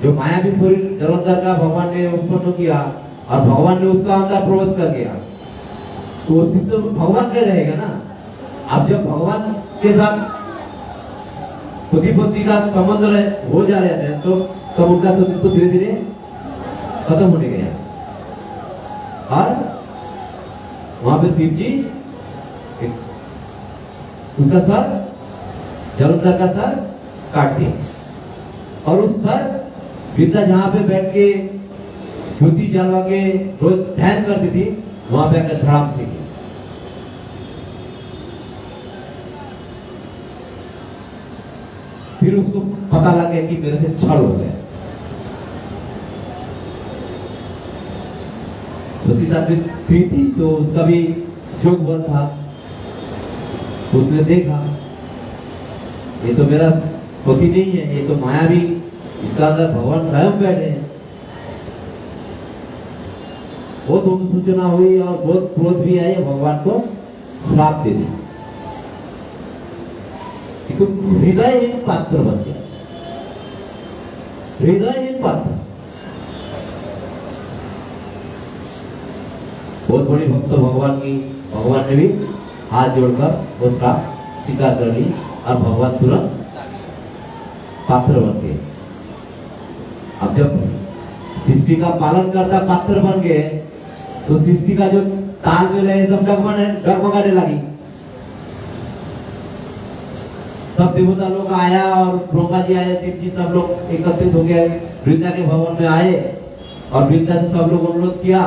जो मायावी शरीर जलंधर का भगवान ने उत्पन्न किया और भगवान ने उसका अंदर प्रवेश कर गया, तो अस्तित्व तो भगवान का रहेगा ना। अब जब भगवान के साथ पति पत्नी का संबंध हो जा रहे थे, तो तब उनका अस्तित्व धीरे धीरे खत्म होने गया और वहां पे शिव जी उसका सर, जलंधर का सर काट दिया और उस सर पिता जहां पे बैठ के ज्योति जलवा के रोज ध्यान करती थी, वहां पे आकर धड़ाम से फिर उसको पता लग गया कि मेरे से छल हो गया। स्त्री थी तो उसका भी जोग बल था, तो उसने देखा ये तो मेरा पति नहीं है, ये तो मायावी, इसका अंदर भगवान स्वयं बैठे हैं। बहुत सूचना हुई और बहुत क्रोध भी आई, भगवान को श्राप दे दी। तो हृदयहीन पात्र बन गया, हृदयहीन पात्र। बहुत बड़ी भक्त भगवान की, भगवान ने भी हाथ जोड़कर उसका स्वीकार कर ली और भगवान तुरंत पात्र बन गए। अब जब सृष्टि का पालन करता पात्र बन गए, तो सृष्टि का जो तालमेल है सब डगमगाने लगी। सब देवता लोग आया और ब्रह्मा जी आए, शिव जी, सब लोग एकत्रित हो गए, वृंदा के भवन में आए और वृंदा से सब लोग अनुरोध किया,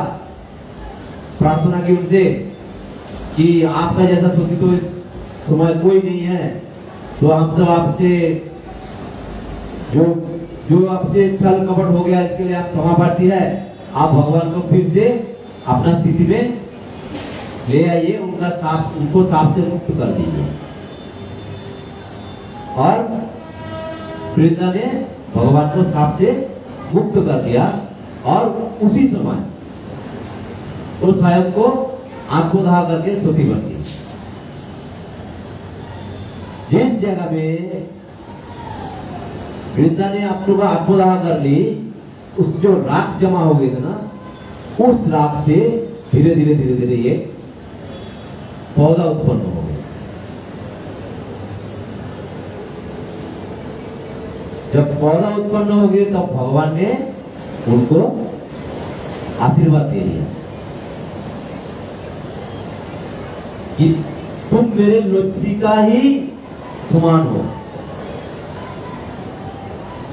प्रार्थना की उनसे कि आपका जैसा पति तो इस समय कोई नहीं है, तो हम सब आपसे जो आपसे छल कपट हो गया, इसके लिए आप क्षमा प्रार्थी है। आप भगवान को फिर से अपना स्थिति में ले आइए, उनको साप से मुक्त कर दीजिए। और वृंदा ने भगवान को साप से मुक्त कर दिया और उसी समय वो स्वयं को आत्मदाह करके सती बन गई। जिस जगह में वृंदा ने अपने को आत्मदाह कर ली, उस जो राख जमा हो गई थी ना, उस राख से धीरे धीरे धीरे धीरे ये पौधा उत्पन्न हो गया। जब पौधा उत्पन्न हो गया तब भगवान ने उनको आशीर्वाद दे दिया कि तुम मेरे लोत्री का ही समान हो।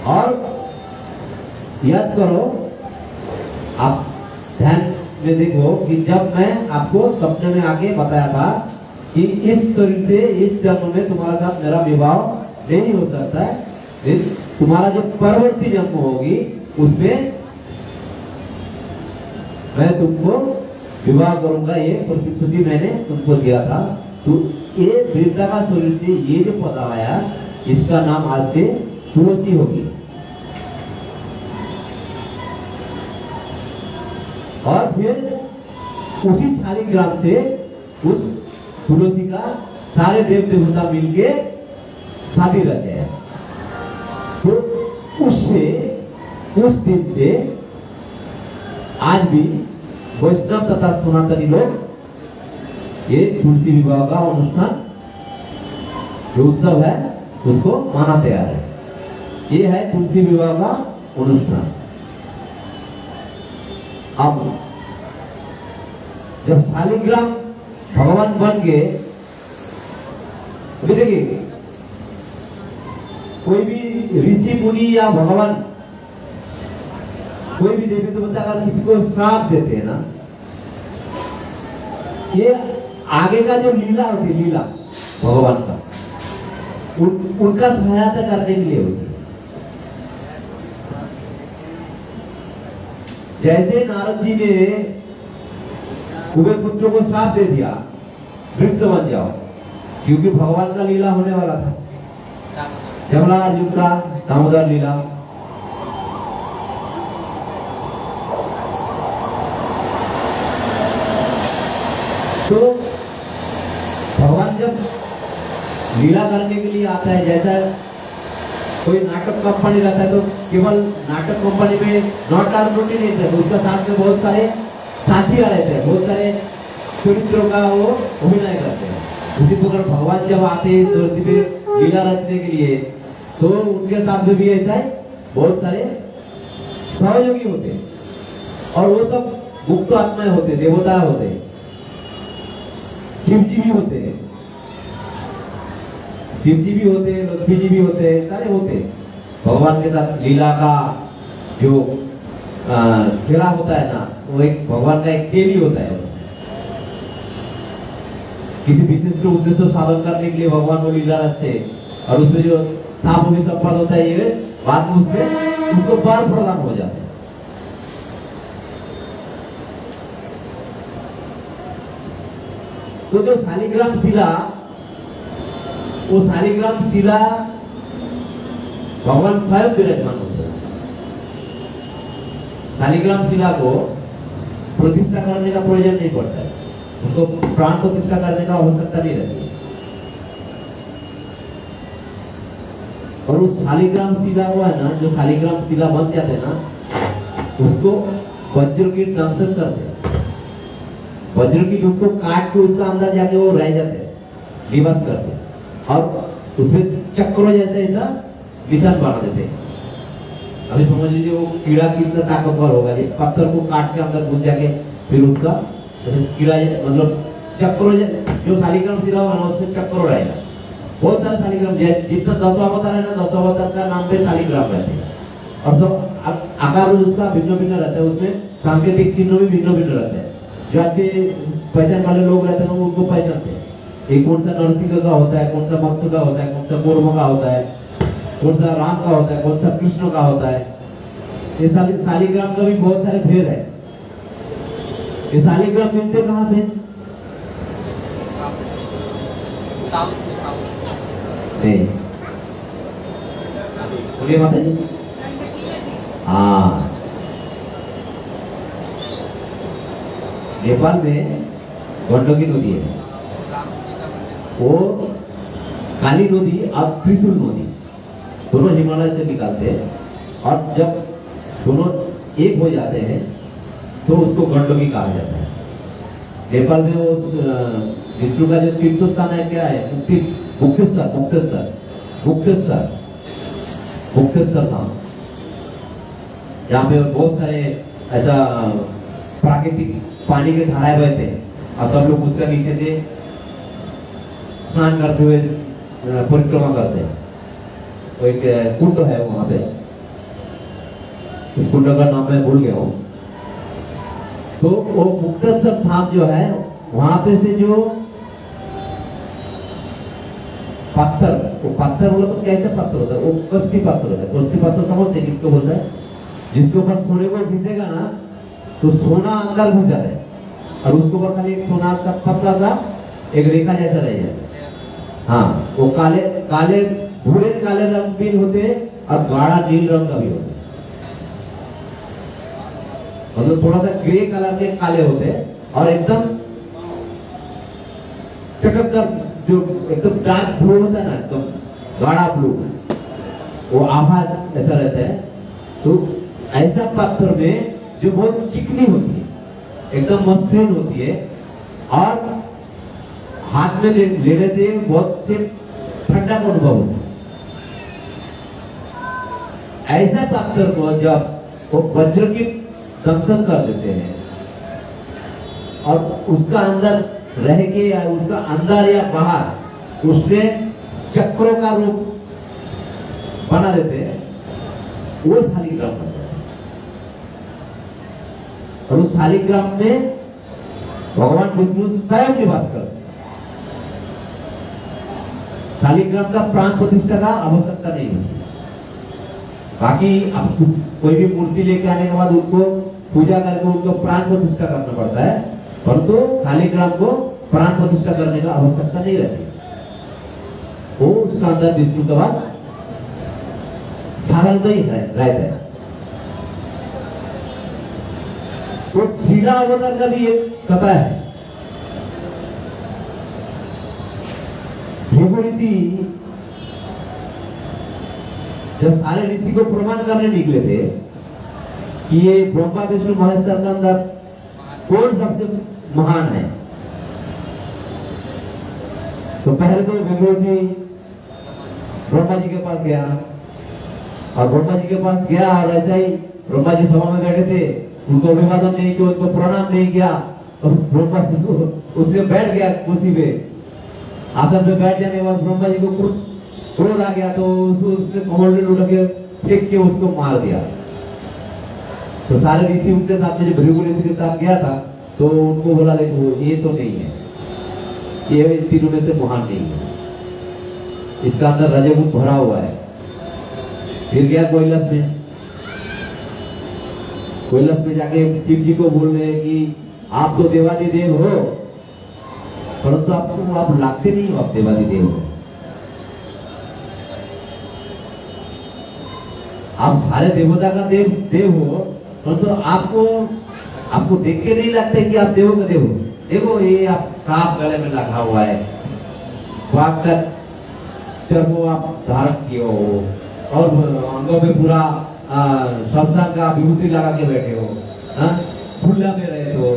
और याद करो, आप ध्यान में देखो कि जब मैं आपको सपने में आके बताया था कि इस शरीर से इस जन्म में तुम्हारा साथ मेरा विवाह नहीं हो सकता है, तुम्हारा जो परवर्ती जन्म होगी उसमें मैं तुमको विवाह करूंगा, ये प्रतिश्रुति मैंने तुमको दिया था। तो ये वृंदा का शरीर से ये जो पौधा आया, इसका नाम आज से तुलसी होगी। और फिर उसी शालिग्राम से उस तुलसी का सारे देव देवता मिलके शादी रच गया। तो उससे उस दिन से आज भी वैष्णव तथा सनातनी लोग ये तुलसी विवाह का अनुष्ठान जो उत्सव है उसको मनाते आ रहे हैं। ये है तुलसी विवाह का अनुष्ठान। अब जब शालिग्राम भगवान बन गए, देखिए कोई भी ऋषि मुनि या भगवान कोई भी देवी देवता अगर किसी को श्राप देते हैं ना, ये आगे का जो लीला होती है, लीला भगवान का उनका सहायता करने के लिए होती है। जैसे नारद जी ने कुबेर पुत्रों को श्राप दे दिया, वृक्ष बन जाओ, क्योंकि भगवान का लीला होने वाला था, जमला अर्जुन का दामोदर लीला। तो भगवान जब लीला करने के लिए आता है, जैसा कोई नाटक कंपनी रहता है तो केवल नाटक कंपनी में नॉट आर्ट नहीं रहता है, उसका साथ में बहुत सारे साथी रहते हैं, बहुत सारे चरित्रों का वो अभिनय करते हैं। उसी प्रकार भगवान जब आते हैं धरती पे लीला रचने के लिए, तो उनके साथ में भी ऐसा है, बहुत सारे सहयोगी होते हैं और वो सब मुक्त आत्माएं होते, देवता होते, शिव जी भी होते हैं, शिव जी भी होते, लक्ष्मी जी भी होते, सारे होते। भगवान के साथ लीला का जो खेला होता है ना, वो एक भगवान का एक खेल ही होता है। किसी विशिष्ट उद्देश्य साधन करने के लिए भगवान को लीला रचते हैं और उसमें जो सामूहिक संपद होता है, ये बाद में उसमें उसको बार प्रदान हो जाते हैं। तो जो शालिग्राम शिला, वो शालिग्राम शिला भगवान स्वयं विराजमान होते हैं। शालिग्राम शिला को प्रतिष्ठा करने का प्रयोजन नहीं पड़ता है, उनको प्राण प्रतिष्ठा करने का आवश्यकता नहीं रहती। और उस शालिग्राम शिला हुआ है ना, जो शालिग्राम शिला बन जाते हैं ना, उसको वज्र की दंशन करते हैं। वज्र की उसको काट के उसका अंदर जाके वो रह जाते हैं, निवास करते हैं और उसमें चक्र जैसे ऐसा निशान बना देते हैं। अभी समझ लीजिए वो कीड़ा कितना ताकतवर होगा, ये पत्थर को काट के अंदर घुस जाके फिर उसका कीड़ा मतलब चक्र जो शालिग्राम शिला होगा ना, उसमें चक्र रहेगा। बहुत सारे शालिग्राम जितना 10 अवतार है ना, 10 अवतार का नाम पे शालिग्राम रहते हैं और सब आकार उसका भिन्न भिन्न रहता है, उसमें सांकेतिक चिन्ह भी भिन्न भिन्न रहते हैं। जो अच्छे पहचान वाले लोग रहते हैं उनको पहचानते हैं, एक कौन सा नरसिंह का होता है, कौन सा मत्स्य का होता है, कौन सा कूर्म का होता है, कौन सा राम का होता है, कौन सा कृष्ण का होता है। ये शालिग्राम का भी बहुत सारे भेद है। ये शालिग्राम मिलते कहाँ थे? नहीं, बोलिए माता जी। हाँ, नेपाल में गंडकी नदी है, वो काली नदी और त्रिशूल नदी दोनों हिमालय से निकलते हैं और जब दोनों एक हो जाते हैं तो उसको गंडकी कहा जाता है। नेपाल में वो विष्णु का जो तीर्थ स्थान है, क्या है? मुक्तेश्वर धाम, जहाँ पे बहुत सारे ऐसा प्राकृतिक पानी के धाराएं बहते हैं और सब लोग उसका नीचे से स्नान करते हुए परिक्रमा करते हैं। तो एक कुंड है वहां पे, उस कुंड का नाम मैं भूल गया हूँ। तो वो मुक्तेश्वर धाम जो है, वहां पे से जो पत्थर, वो पत्थर बोला तो कैसे पत्थर होता है? वो कष्टी पत्थर होता है। कष्टी पत्थर समझते किसको बोलता है? जिसके ऊपर सोने को घिसेगा ना तो सोना अंदर घुस जाता है और उसके ऊपर खाली एक सोना का पतला सा एक रेखा जैसा रह जाता है। हाँ, वो काले काले भूरे काले रंग भी होते हैं और गाढ़ा नील रंग का भी होता है, मतलब थोड़ा सा ग्रे कलर के काले होते हैं और एकदम चटकदार जो एकदम डार्क ब्लू होता है ना, एकदम गाढ़ा ब्लू, वो आभा ऐसा रहता है। तो ऐसा पत्थर में जो बहुत चिकनी होती है, एकदम मसृण होती है और हाथ में लेने से बहुत से ठंडा का अनुभव होता है। ऐसा पत्थर को जब वो वज्र की दंशन कर देते हैं और उसका अंदर रह के या उसका अंदर या बाहर उससे चक्रों का रूप बना देते हैं, वो शालिग्राम बनता है। और उस शालिग्राम में भगवान विष्णु स्वयं निवास करते हैं। शालिग्राम का प्राण प्रतिष्ठा का आवश्यकता नहीं होती। बाकी अब कोई भी मूर्ति लेके आने के बाद उनको पूजा करके उनको प्राण प्रतिष्ठा करना पड़ता है, परंतु शालिग्राम को प्राण प्रतिष्ठा करने का आवश्यकता नहीं रहती। वो उसका अंदर विष्णु के बाद साधारणतः ही रहता है। तो सीधा अवतार का भी एक कथा है। भृगु ऋषि जब सारे ऋषि को प्रमाण करने निकले थे कि ये ब्रह्मा विष्णु महेश्वर के अंदर कौन सबसे महान है, तो पहले तो भृगु जी ब्रह्मा जी के पास गया और ब्रह्मा जी के पास गया और ऐसा ही ब्रह्मा जी सभा में बैठे थे, उनको अभिवादन नहीं किया, उनको प्रणाम नहीं किया और ब्रह्मा जी को उसमें बैठ गया कुर्सी पे, आसन पे बैठ जाने के बाद ब्रह्मा जी को क्रोध आ गया तो उसने कमंडल उठा के फेंक के उसको मार दिया। तो सारे ऋषि उनके साथ में जो भृगु ऋषि के साथ गया था तो उनको बोला देखो ये तो नहीं है, ये तीनों में से महान नहीं है, इसका अंदर रजोगुण भरा हुआ है। फिर गया कोयलस में जाके शिव जी को बोल रहे हैं कि आप तो देवादिदेव हो, परंतु आप लगते नहीं हो, आप देवादिदेव हो। आप सारे देवता का देव हो, परंतु आपको देख के नहीं लगता कि आप देवों का देव हो। देखो ये आप सांप गले में लगा हुआ है, बाघ का चर्म आप धारण किए हो और अंगों में पूरा शमशान का विभूति लगा के बैठे हो, खुला में रहते हो,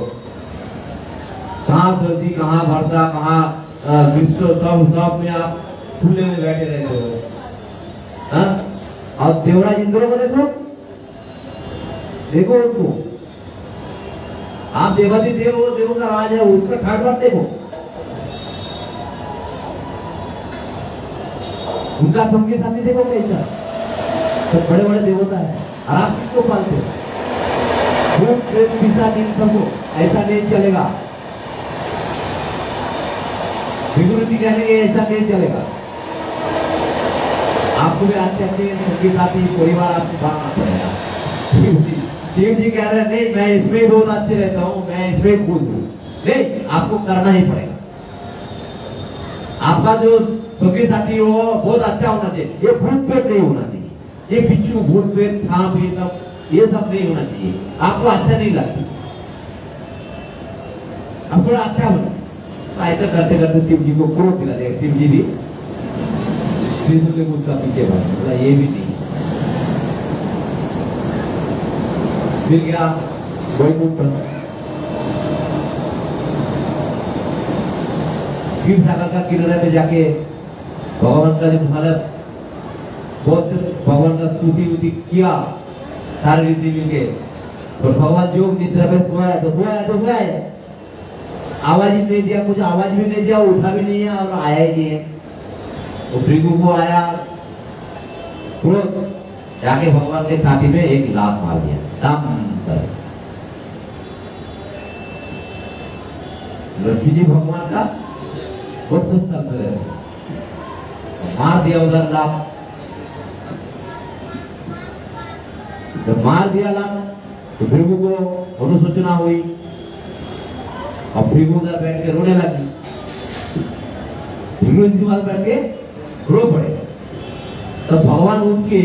कहाँ सर्दी कहाँ वर्षा कहाँ ग्रीष्म सब में आप खुले में बैठे रहते हो। और देवराज इंद्र को देखो उनको, आप देवादी देव हो, देवों का राज है, उसका ठाट बात देखो, उनका संगी साथी देखो कैसा, तो बड़े बड़े देवता है और आप किसको पालते हो? भूत प्रेत पिशाच इन सबको ऐसा नहीं चलेगा। विभूति कहने के ऐसा नहीं चलेगा, आपको भी अच्छे अच्छे संगी साथी परिवार आपको बनाना पड़ेगा। शिव जी कह रहे हैं नहीं मैं इसमें बहुत अच्छे रहता हूँ, मैं इसमें खुश हूँ, नहीं आपको करना ही पड़ेगा। आपका जो संगी साथी हो बहुत अच्छा होना चाहिए, ये भूत पेट नहीं होना चाहिए, ये बिच्छू भूत पेट सांप ये सब नहीं होना चाहिए। आपको अच्छा नहीं लगता, अब थोड़ा अच्छा होना। ऐसा करते करते शिव जी को क्रोध दिला देगा। शिव जी भी त्रिशूल उसका पीछे भागा, ये भी नहीं। फिर गया वैकुंठ, शिव सागर का किनारे पे जाके भगवान का जो भारत बहुत भगवान का स्तुति किया सारे ऋषि मिलके, तो भगवान योग निद्रा में सोया तो आवाज ही नहीं दिया, कुछ आवाज भी नहीं दिया, उठा भी नहीं है और आया ही नहीं है। तो भृगु को आया क्रोध, जाके भगवान के छाती में एक लात मार दिया, लक्ष्मी जी भगवान का बहुत सुंदर मार दिया उधर लात। जब मार दिया लात तो भृगु को अनुसूचना हुई और भृगु उधर बैठ के रोने लगी। भृगु इसके बाद बैठ के रो पड़े, तब भगवान उनके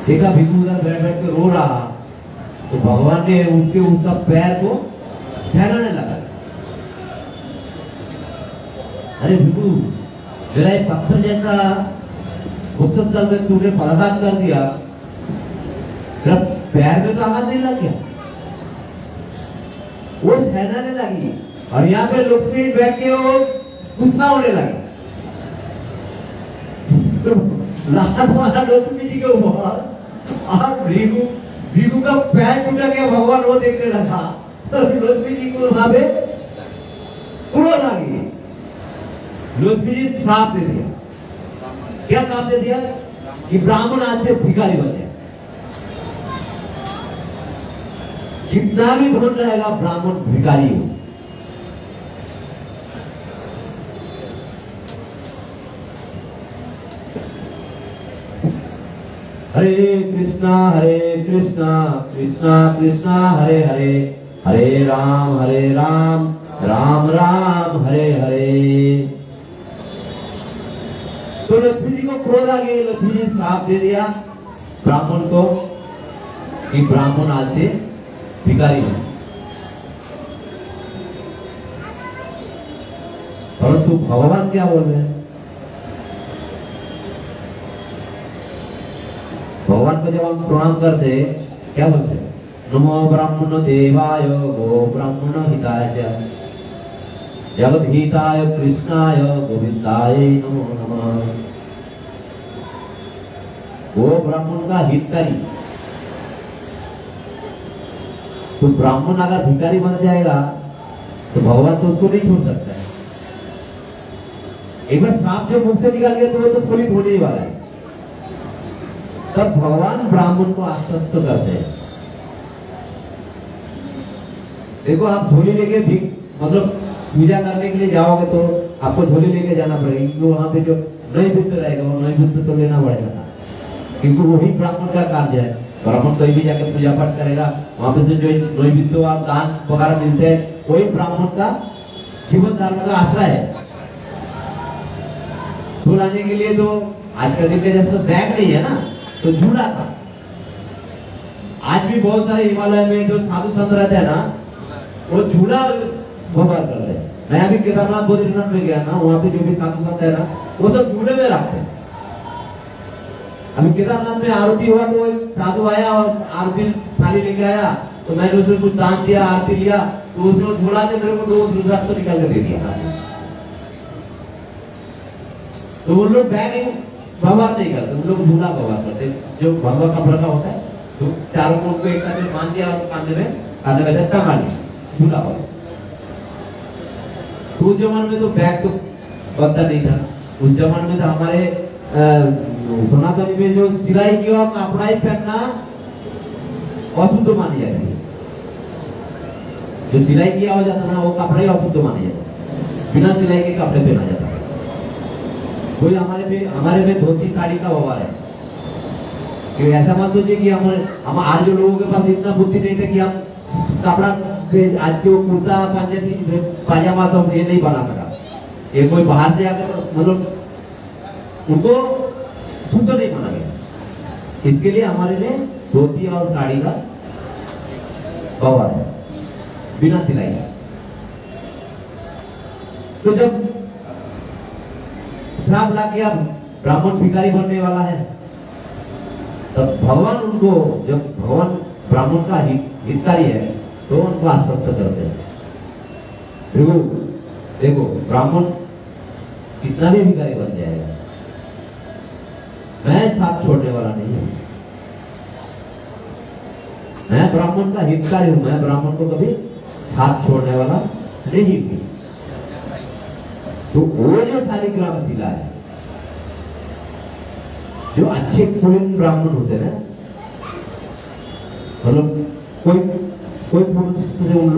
देखा भृगु उधर बैठ बैठ के रो रहा, तो भगवान ने उनके उसका पैर को सहलाने लगा। अरे भृगु जरा एक पत्थर जैसा गुस्सा चल में तूने पदार्थ कर दिया, पैर में तो आवाज नहीं लग गया, वो सहनाने लगी और यहाँ पे लक्ष्मी बैठ के वो गुस्सा होने लगी। तो रात वाला लक्ष्मी जी के ऊपर और भीगू का पैर टूटा गया, भगवान वो देखने लगा तो लक्ष्मी जी को वहां पे क्रोध आ गई। लक्ष्मी जी श्राप दे दिया। क्या श्राप दे दिया कि ब्राह्मण आज से भिखारी बन जाए, जितना भी धन रहेगा ब्राह्मण भिखारी हो। हरे कृष्णा कृष्णा कृष्णा हरे हरे, हरे राम राम राम हरे हरे। तो लक्ष्मी जी को क्रोध आ गई। लक्ष्मी जी श्राप दे दिया ब्राह्मण को कि ब्राह्मण आज से भिखारी है। परंतु भगवान क्या बोल रहे हैं? भगवान को जब हम प्रणाम करते क्या बोलते हैं? नमो ब्राह्मण देवाय गो ब्राह्मण हिताय जगत हिताय कृष्णाय गोविंदाय नमो नमः। वो ब्राह्मण का हितकारी। तो ब्राह्मण अगर भिखारी बन जाएगा तो भगवान तो उसको नहीं छोड़ सकता है। एक बार सांप जो मुख से निकल गया तो वो तो फलित होने ही वाला है। तब भगवान ब्राह्मण को आश्वस्त करते हैं। देखो आप झोली लेके भी मतलब पूजा करने के लिए जाओगे तो आपको झोली लेके जाना पड़ेगा, क्योंकि वहां पे जो नैवेद्य रहेगा वो नैवेद्य तो लेना पड़ेगा, क्योंकि वही ब्राह्मण का कार्य है। ब्राह्मण कहीं भी जाके पूजा पाठ करेगा, वहां पे से जो नैवेद्य और दान वगैरह मिलते हैं वही ब्राह्मण का जीवन धारण का आश्रय है। तो लाने के लिए तो आजकल के जैसे बैग नहीं है ना, तो झूला था। आज भी बहुत सारे हिमालय में जो साधु संत रहते हैं ना, वो झूला व्यवहार करते हैं। मैं अभी केदारनाथ बद्रीनाथ में गया ना, वहां पे जो भी साधु संत है ना, वो सब झूले में रखते हैं। अभी केदारनाथ में आरती हुआ तो एक साधु आया और आरती थाली लेके आया, तो मैंने उसमें कुछ दान दिया, आरती लिया, तो उसने झोला से मेरे को 2 रुद्राक्ष निकाल के दे दिया। तो उन लोग बैग व्यवहार नहीं करते, उन लोग झूला व्यवहार करते, जो भगवा कपड़ा का होता है, तो चारों को उनको एक साथ बांध दिया और कांधे में टंगा लिया, झूला वाला। तो उस जमाने में तो बैग तो बनता नहीं था। उस जमाने में तो हमारे सनातनी में जो सिलाई किया कपड़ा ही पहनना अशुद्ध मानी जाती है। जो सिलाई किया हो जाता ना वो कपड़ा ही अशुद्ध मानी जाता, बिना सिलाई के कपड़े पहना जाता। कोई हमारे में धोती साड़ी का व्यवहार है कि ऐसा मत सोचिए कि हम आज जो लोगों के पास इतना बुद्धि नहीं था कि हम कपड़ा आज के वो कुर्ता पंजाबी पाजामा सब ये नहीं बना सका। ये कोई बाहर से आकर मतलब उनको शुद्ध नहीं माना गया। इसके लिए हमारे में धोती और साड़ी का व्यवहार है बिना सिलाई का। तो जब श्राप ला के अब ब्राह्मण भिखारी बनने वाला है, तब भगवान उनको, जब भगवान ब्राह्मण का हितकारी है तो उनको आश्वस्त करते हैं। देखो ब्राह्मण कितना भी भिखारी बन जाएगा, मैं साथ छोड़ने वाला नहीं हूं। मैं ब्राह्मण का हितकारी हूं, मैं ब्राह्मण को कभी साथ छोड़ने वाला नहीं हूं। तो वो जो शालिग्राम शिला है, जो अच्छे कुलीन ब्राह्मण होते हैं, मतलब कोई पुरुष से उन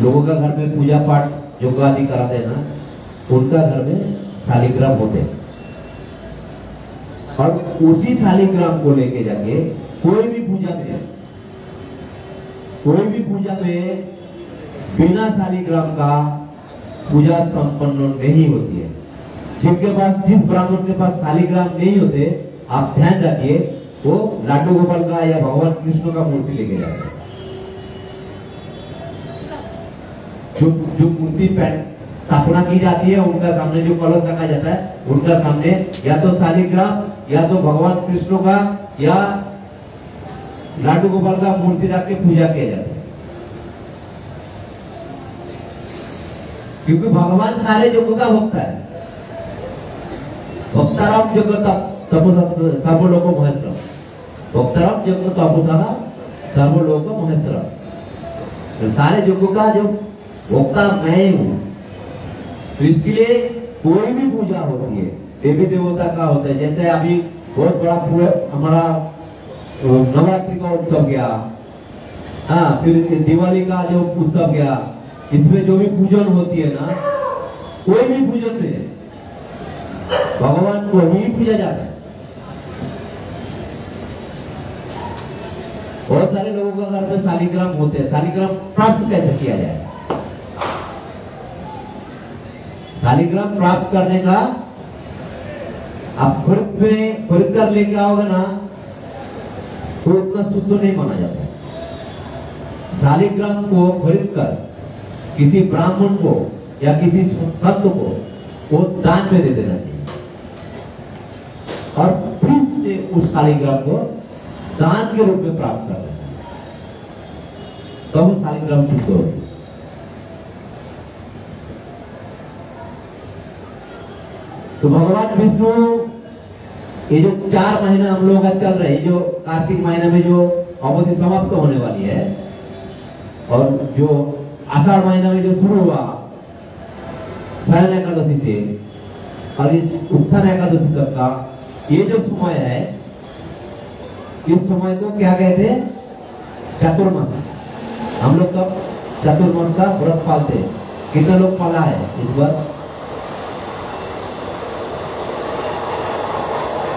लोगों का घर में पूजा पाठ योग आदि कराते हैं ना, उनका घर में शालिग्राम होते हैं। और उसी शालिग्राम को लेके जाके कोई भी पूजा में बिना शालिग्राम का पूजा संपन्न नहीं होती है। जिनके पास, जिस ब्राह्मण के पास शालिग्राम नहीं होते, आप ध्यान रखिए, वो लाडू गोपाल का या भगवान कृष्ण का मूर्ति लेके जाते हैं। जो मूर्ति स्थापना की जाती है, उनका सामने जो कलश रखा जाता है, उनका सामने या तो शालिग्राम या तो भगवान कृष्ण का या लाडू गोपाल का मूर्ति रख के पूजा किया जाता है, क्योंकि भगवान सारे जगहों का भक्त है। भक्ताराम जगत सर्वलोक महेश्वर, भक्ताराम जगत तपसा सर्वलोक महेश्वर। तो सारे जगहों का जो भक्ता मैं हूँ, तो इसके लिए कोई भी पूजा होती है देवी देवता का होता है। जैसे अभी बहुत बड़ा पूरा हमारा नवरात्रि का उत्सव गया, हाँ, फिर दिवाली का जो उत्सव गया, इसमें जो भी पूजन होती है ना, कोई भी पूजन में भगवान को ही पूजा जाता है। बहुत सारे लोगों का घर में शालिग्राम होते हैं, शालिग्राम प्राप्त कैसे किया जाए? शालिग्राम प्राप्त करने का आप खरीद कर लेके आओगे ना, तो उतना शुद्ध नहीं माना जाता है। शालिग्राम को खरीद कर किसी ब्राह्मण को या किसी संत को वो दान में दे देना चाहिए, और फिर से उस शालिग्राम को दान के रूप में प्राप्त कर लेना, तब शालिग्राम शुद्ध होगी। तो भगवान विष्णु ये जो 4 महीना हम लोगों का चल रहा है, जो कार्तिक महीने में जो अवधि समाप्त होने वाली है, और जो आषाढ़ महीना में जो शुरू हुआ शयन एकादशी से, और इस उत्थान एकादशी तक का ये जो समय है, इस समय को क्या कहते हैं? चातुर्मास। हम लोग कब चातुर्मास का व्रत पालते हैं? कितने लोग पाला है इस बार?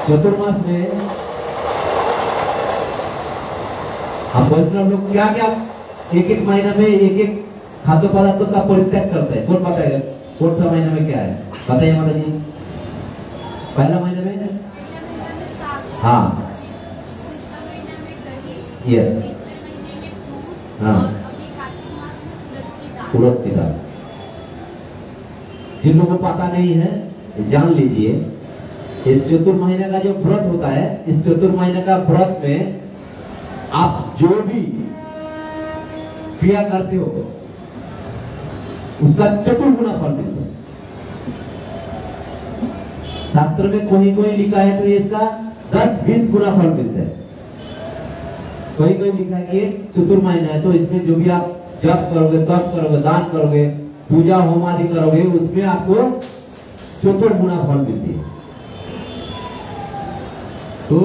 चतुर्मास में हम वैष्णव लोग क्या क्या एक महीना में एक खाद्य पदार्थों का परित्याग करते हैं। कौन बताएगा कौन सा महीना में क्या है? बताइए माता जी। पहला महीने में हाँ, ये हाँ, उड़द की दाल। जिन लोगों को पता नहीं है जान लीजिए, इस चतुर्महीने का जो व्रत होता है, इस चतुर्महीने का व्रत में आप जो भी क्रिया करते हो उसका चतुर्गुना फल मिलता है। शास्त्र में कोई लिखा है तो इसका 10-20 गुना फल मिलता है। कोई लिखा है कि चतुर्महीना है तो इसमें जो भी आप जप करोगे, तप करोगे, दान करोगे, पूजा होम आदि करोगे, उसमें आपको चतुर्गुना फल मिलती है। तो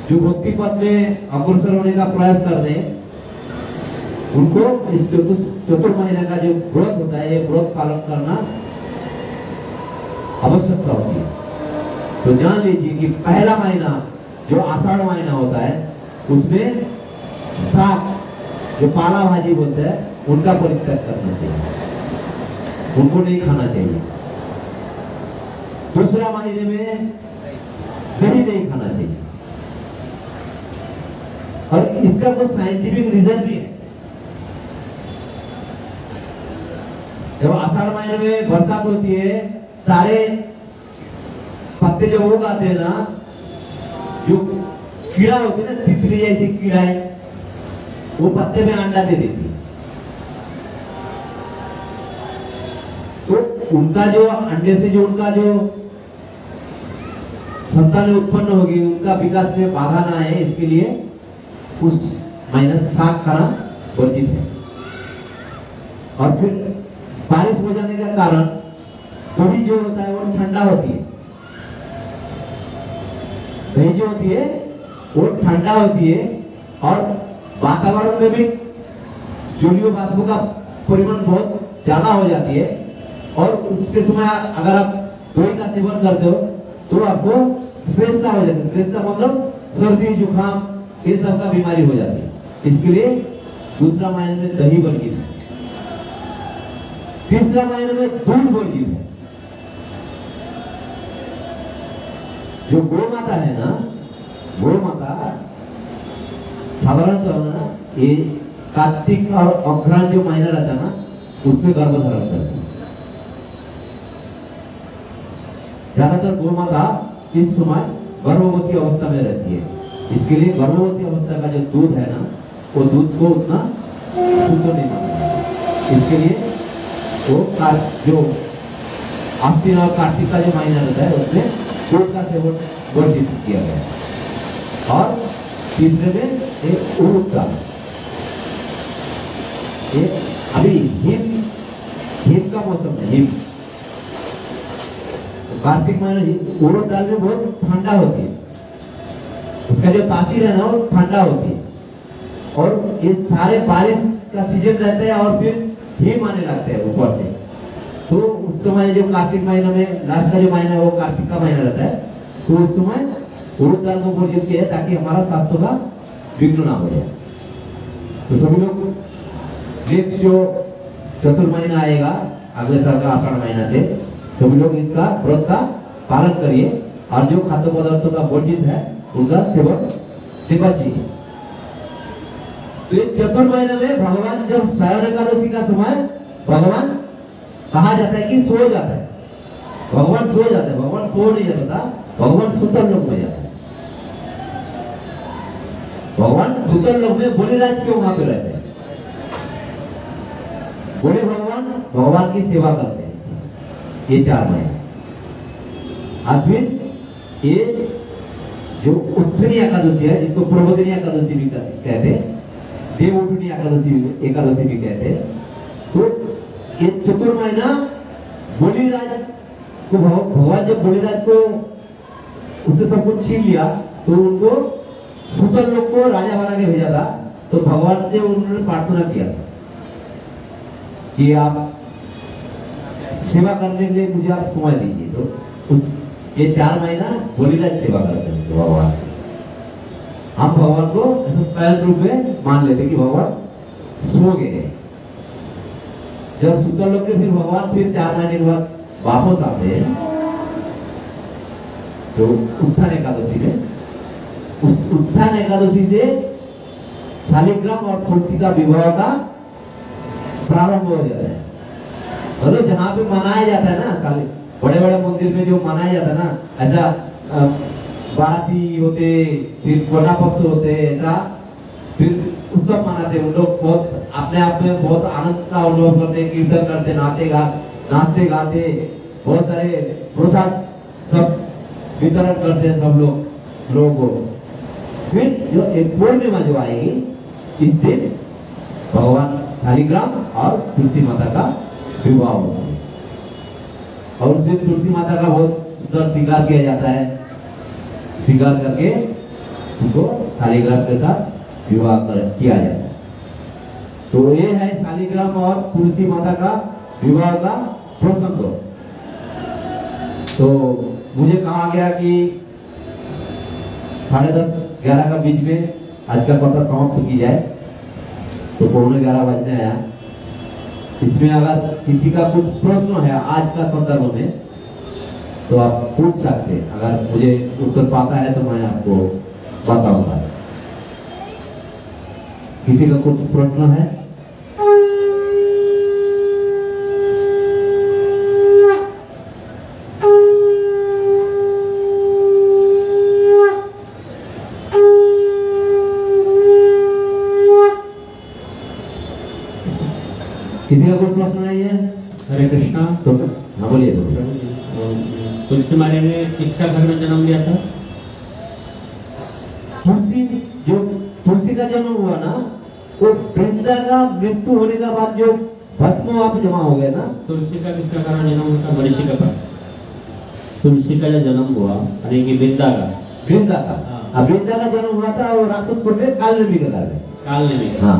जो भक्ति पथ में अग्रसर होने का प्रयास कर रहे हैं, उनको इस चतुर्महीने का जो व्रत होता है, ये व्रत पालन करना आवश्यकता होती है। तो जान लीजिए कि पहला महीना जो आषाढ़ महीना होता है, उसमें साग जो पाला भाजी बोलते हैं, उनका परित्याग करना चाहिए, उनको नहीं खाना चाहिए। दूसरा महीने में दही नहीं खाना चाहिए, और इसका कुछ साइंटिफिक रीजन भी है। जब आषाढ़ महीने में बरसात होती है, सारे पत्ते जब उग आते हैं ना, जो कीड़ा होती है ना, तितली जैसी कीड़ा है, वो पत्ते में अंडा दे देती है। तो उनका जो अंडे से जो उनका जो संतान उत्पन्न होगी, उनका विकास में बाधा ना आए, इसके लिए उस महीने साग खाना वर्जित है। और फिर बारिश हो जाने का कारण दही जो होता है वो ठंडा होती है, दही जो होती है वो ठंडा होती है, और वातावरण में भी जलीय वाष्प का परिमाण बहुत ज्यादा हो जाती है, और उसके समय अगर आप दही का सेवन करते हो तो आपको श्रेष्ठता हो जाती है। श्रेष्ठता मतलब सर्दी जुकाम ये सब का बीमारी हो जाती है। इसके लिए दूसरा महीने में दही वर्जित है, तीसरा महीने में दूध वर्जित है। जो गौ माता है ना, गौ माता साधारणतः ना ये कार्तिक और अग्रहण जो महीना रहता है ना, उसमें गर्भ धारण करती है। ज्यादातर गौ माता इस समय गर्भवती अवस्था में रहती है, इसके लिए गर्भवती अवस्था का जो दूध है ना, वो दूध को उतना शुद्ध नहीं माना जाता। इसके लिए वो जो आस्तीन और कार्तिक का जो महीना रहता है उसमें दूध का सेवन वर्जित किया गया है। और तीसरे में एक उड़द का, अभी हिम का मौसम है, हिम कार्तिक महीने उड़द दाल में बहुत ठंडा होती है, उसका जो तासीर है ना वो ठंडा होती है, और ये सारे बारिश का सीजन रहता है और फिर हिम आने लगते हैं ऊपर से। तो उस समय जो कार्तिक महीना में लास्ट का जो महीना है वो कार्तिक का महीना रहता है, तो उस समय उड़द दाल को वर्जित किया है ताकि हमारा स्वास्थ्य का विघ्न ना हो जाए। तो सभी लोग नेक्स्ट जो चतुर्महीना आएगा अगले साल का आषाढ़ महीना से, सभी लोग इसका व्रत का पालन करिए और जो खाद्य पदार्थों का वर्जित है उनका सेवन से बचिए। तो इस चतुर्महीना में भगवान जब शयन एकादशी का समय भगवान कहा जाता है कि सो जाता है, भगवान सो जाता है, भगवान सो नहीं जाता था, भगवान सुतल लोक में जाता है। भगवान सुतल लोक में बलिराज क्यों वहां पे रहते हैं? बोले भगवान की सेवा करते हैं ये 4 महीने। और फिर ये जो उत्तरी एकादशी है जिसको प्रबोधिनी एकादशी भी कहते हैं, देवउठनी एकादशी भी कहते हैं, तो ये चतुर्महीना बलिराज को भगवान जब बलिराज को उससे सब कुछ छीन लिया तो उनको सुतल लोक को राजा बना के भेजा था। तो भगवान से उन्होंने प्रार्थना किया था कि आप सेवा करने के लिए मुझे आप समय दीजिए। तो ये 4 महीना बलिराज सेवा करते हैं भगवान। हम भगवान को स्वयं रूप में मान लेते कि भगवान सो गए। जब सुतल लोग के फिर भगवान फिर 4 महीने के बाद वापस आते हैं तो उत्थान एकादशी में, उस उत्थान एकादशी से शालिग्राम और तुलसी का विवाह का प्रारंभ हो जाता है। मतलब जहाँ पे मनाया जाता है ना, बड़े बड़े मंदिर में जो मनाया जाता है ना, ऐसा बाराती होते, फिर कोटा पक्ष होते, ऐसा फिर उत्सव मनाते। उन लोग बहुत अपने आप में बहुत आनंद का अनुभव करते, कीर्तन करते, नाचते गाते, बहुत सारे प्रसाद सब वितरण करते हैं सब लोगों को। फिर जो एक पूर्णिमा जो आएगी इस दिन भगवान शालिग्राम और तुलसी माता का विवाह होता है, और उस दिन तुलसी माता का बहुत सुंदर श्रृंगार किया जाता है। श्रृंगार करके उनको शालिग्राम के साथ विवाह किया जाता है। तो ये है शालिग्राम और तुलसी माता का विवाह का प्रसंग। तो मुझे कहा गया कि 10:30-11 का बीच में आज का कथा समाप्त की जाए, तो 11:15 बजने आया। इसमें अगर किसी का कुछ प्रश्न है आज का संदर्भ में तो आप पूछ सकते हैं, अगर मुझे उत्तर पाता है तो मैं आपको बताऊंगा। किसी का कुछ प्रश्न है? किसी का कोई प्रश्न नहीं है? हरे कृष्णा। तो हाँ बोलिए। तुलसी माता ने किसका घर में जन्म लिया था? तुलसी का जन्म हुआ ना, वो वृंदा का मृत्यु होने के बाद जो भस्म वहां पे जमा हो गया ना। तुलसी का किसका घर में जन्म हुआ था? मनीषी का पास। तुलसी का जो जन्म हुआ यानी कि वृंदा का, अब वृंदा का जन्म हुआ था वो राक्षसपुर में कालनेमी के घर में। कालनेमी, हाँ,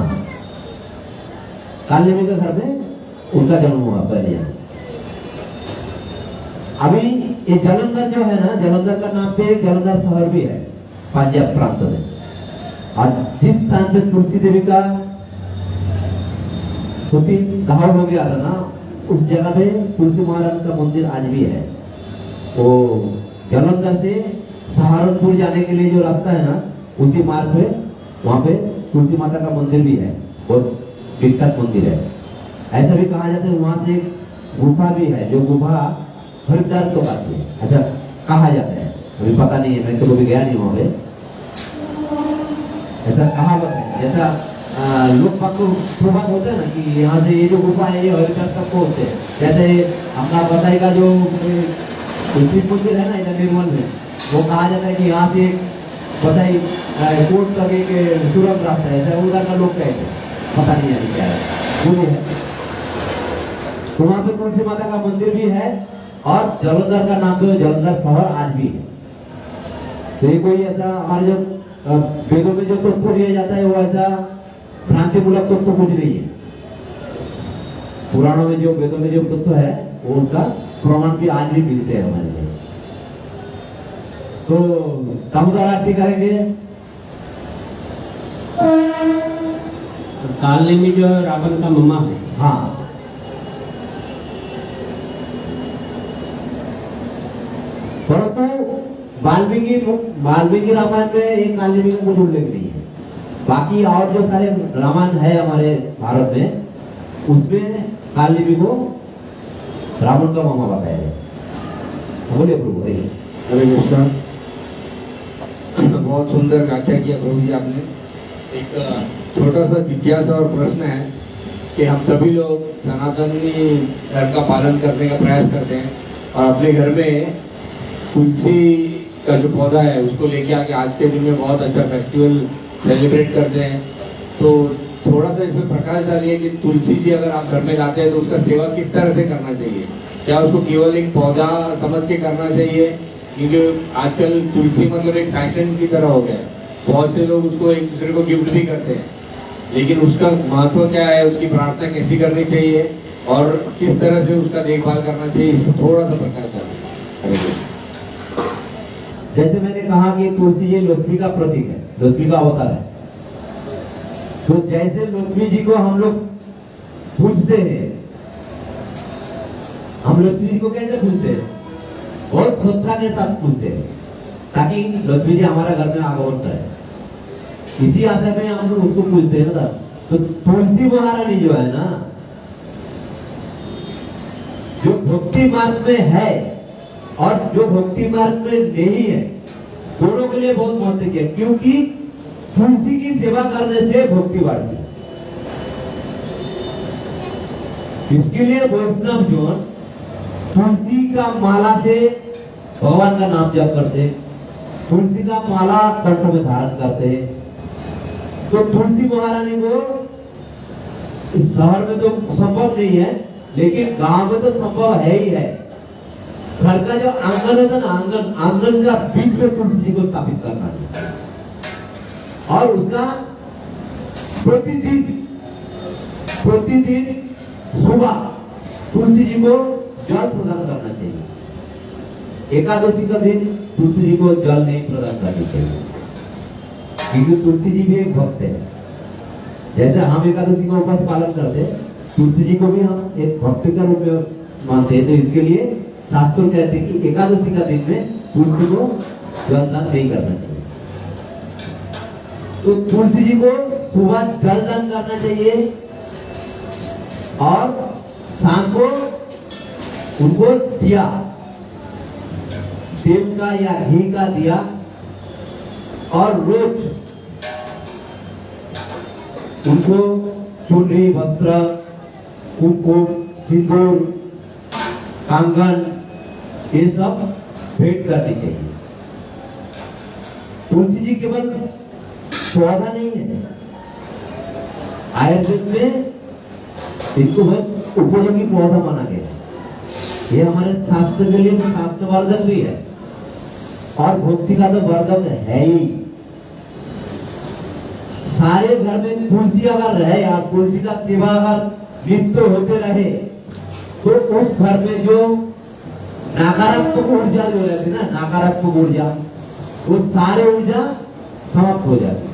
कालनेमी के घर में उनका जन्म हुआ पहले। अभी ये जालंधर जो है ना, जालंधर का नाम पे एक जालंधर शहर भी है पंजाब प्रांत में। और जिस स्थान पे तुलसी देवी का गाँव हो गया था ना, उस जगह पे तुलसी महाराज का मंदिर आज भी है। तो जालंधर से सहारनपुर जाने के लिए जो रास्ता है ना, उसी मार्ग पे वहां पे तुलसी माता का मंदिर भी है, बहुत विख्यात मंदिर है। ऐसा भी कहा जाता है वहां से गुफा भी है, जो गुफा हरिद्वार को आती है, ऐसा कहा जाता है। अभी पता नहीं है, मैं तो कभी गया नहीं वहां पे। ऐसा कहावत है। जैसा लोग बाग को प्रभाव होता है ना कि यहाँ से ये जो गुफा है ये हरिद्वार तक पहुँचते हैं। जैसे अपना बताएगा जो शिव मंदिर है ना इधर निर्मल में, वो कहा जाता है कि यहाँ से बताई कोर्ट तक एक सुरंग रास्ता है, ऐसा उधर का लोग कहते हैं, पता नहीं है क्या है वो भी है। तो वहाँ पे तुलसी माता का मंदिर भी है और जलंधर का नाम तो जलंधर शहर आज भी है। तो ये कोई ऐसा हमारे जो वेदों में जो तत्व दिया जाता है वो ऐसा भ्रांतिमूलक तत्व कुछ नहीं है। पुराणों में जो वेदों में जो तत्व है वो उनका प्रमाण भी आज भी मिलते हैं हमारे लिए। तो दामोदर आरती करेंगे। काल में जो रावण का मम्मा है, हाँ, परंतु वाल्मीकि रामायण में एक कालनेमी का कुछ उल्लेख नहीं है। बाकी और जो सारे रामायण है हमारे भारत में, उसमें कालनेमी को रावण का मामा बताया है। बोलिए प्रभु। हरे कृष्णा। बहुत सुंदर व्याख्या किया प्रभु जी आपने। एक छोटा सा जिज्ञासा और प्रश्न है कि हम सभी लोग सनातनी धर्म का पालन करने का प्रयास करते हैं और अपने घर में तुलसी का जो पौधा है उसको लेके आके आज के दिन में बहुत अच्छा फेस्टिवल सेलिब्रेट करते हैं। तो थोड़ा सा इसमें प्रकाश डालिए कि तुलसी जी अगर आप घर में लाते हैं तो उसका सेवा किस तरह से करना चाहिए। क्या उसको केवल एक पौधा समझ के करना चाहिए, क्योंकि आजकल तुलसी मतलब एक फैशन की तरह हो गया है। बहुत से लोग उसको एक दूसरे को गिफ्ट भी करते हैं, लेकिन उसका महत्व क्या है, उसकी प्रार्थना कैसी करनी चाहिए और किस तरह से उसका देखभाल करना चाहिए, इसको थोड़ा सा प्रकाश डालिए। जैसे मैंने कहा कि तुलसी ये लक्ष्मी का प्रतीक है, लक्ष्मी का अवतार है। तो जैसे लक्ष्मी जी को हम लोग पूजते हैं, हम लक्ष्मी जी को कैसे पूजते हैं? बहुत श्रद्धा के साथ पूजते हैं, ताकि लक्ष्मी जी हमारा घर में आगमन करे। इसी आशय में हम लोग उसको पूजते हैं ना। तो तुलसी महारानी जो है ना, जो भक्ति मार्ग में है और जो भक्ति मार्ग में नहीं है, दोनों के लिए बहुत महत्व है। क्योंकि तुलसी की सेवा करने से भक्ति बढ़ती है। इसके लिए वैष्णव जन तुलसी का माला से भगवान का नाम जप करते, तुलसी का माला कंठ में धारण करते। तो तुलसी महारानी को इस शहर में तो संभव नहीं है, लेकिन गांव में तो संभव है ही है। घर का जो आंगन होता है ना, आंगन का बीच में तुलसी जी को स्थापित करना है और उसका प्रतिदिन सुबह तुलसी जी को जल प्रदान करना चाहिए। एकादशी का दिन तुलसी जी को जल नहीं प्रदान करना चाहिए, क्योंकि तुलसी जी भी एक भक्त है। जैसे हम एकादशी का उपास पालन करते हैं, तुलसी जी को भी हम एक भक्त का रूप में मानते हैं। तो इसके लिए शास्त्र कहते हैं कि एकादशी का दिन में तुलसी को जलदान नहीं करना चाहिए। तो तुलसी जी को सुबह जलदान करना चाहिए और शाम को उनको दिया, तेल का या घी का दिया, और रोज उनको चुनरी, वस्त्र, कुमकुम, सिंदूर, कंगन, ये सब भेंट करनी चाहिए। तुलसी जी केवल पौधा नहीं है, आयुर्वेद में इनको बहुत उपयोगी पौधा माना गया। ये हमारे शास्त्र के लिए शास्त्रवर्धक भी है और भक्ति का तो वर्धक है ही। सारे घर में तुलसी अगर रहे और तुलसी का सेवा अगर नित्य होते रहे, तो उस घर में जो नकारात्मक ऊर्जा जो रहती है ना, नकारात्मक ऊर्जा, वो सारे ऊर्जा समाप्त हो जाती है।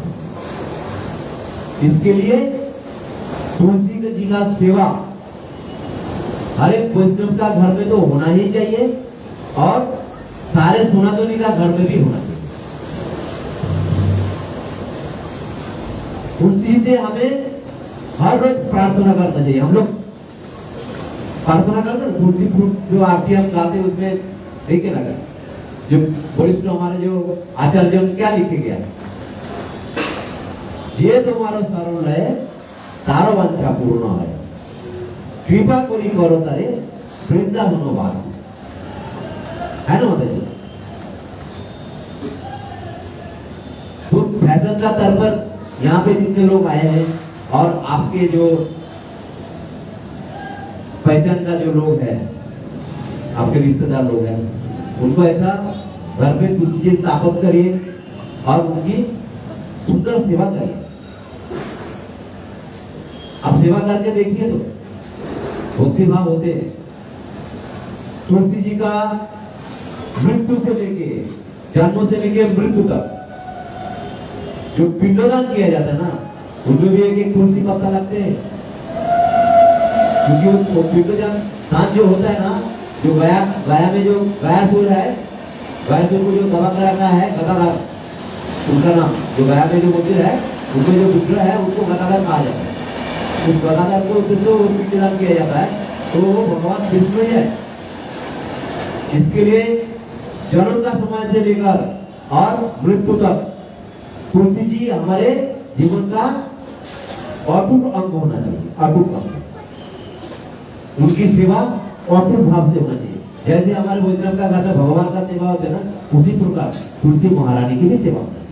इसके लिए तुलसी जी का सेवा हर एक वैष्णव का घर में तो होना ही चाहिए और सारे सनातनी का घर में भी होना चाहिए। तुलसी से हमें हर रोज प्रार्थना करना चाहिए। हम लोग प्रार्थना करते हैं, तुलसी जो आरती हम गाते हैं उसमें देखिए ना, जो वरिष्ठ हमारे जो आचार्य क्या लिखे गया, যে তোমার শরণ লয়ে তার বাঞ্ছা পূর্ণ হয় কৃপা করি करो तारे वृंदावन वास है ना माता जी। तो फैशन का तौर पर यहाँ पे जितने लोग आए हैं और आपके जो पहचान का जो लोग हैं आपके रिश्तेदार लोग हैं उनको ऐसा घर पे तुलसी जी स्थापित करिए और उनकी सुंदर सेवा करिए। आप सेवा करके देखिए तो भक्ति भाव होते हैं। तुलसी जी का मृत्यु से लेके जन्म से लेके मृत्यु तक जो पिंडदान किया जाता है ना उनमें भी एक एक तुलसी पत्ता लगते हैं, क्योंकि वो पिंडदान दान जो होता है ना, जो गया में जो गयासुर है, गयासुर को जो दबा कर रखा है गदाधर, उनका नाम जो गया में जो मंदिर है उनमें जो विग्रह है उनको गदाधर कहा जाता है। उस गदाधर को जो पिंडदान किया जाता है तो वो भगवान विष्णु ही है। इसके लिए जन्म का समय से लेकर और मृत्यु तक तुलसी जी हमारे जीवन का अटूट अंग होना चाहिए, अटूट अंग। उनकी सेवा अटूट भाव से होना चाहिए। जैसे हमारे भोजन का घर में भगवान का सेवा होता है ना, उसी प्रकार तुलसी महारानी की भी सेवा होना चाहिए।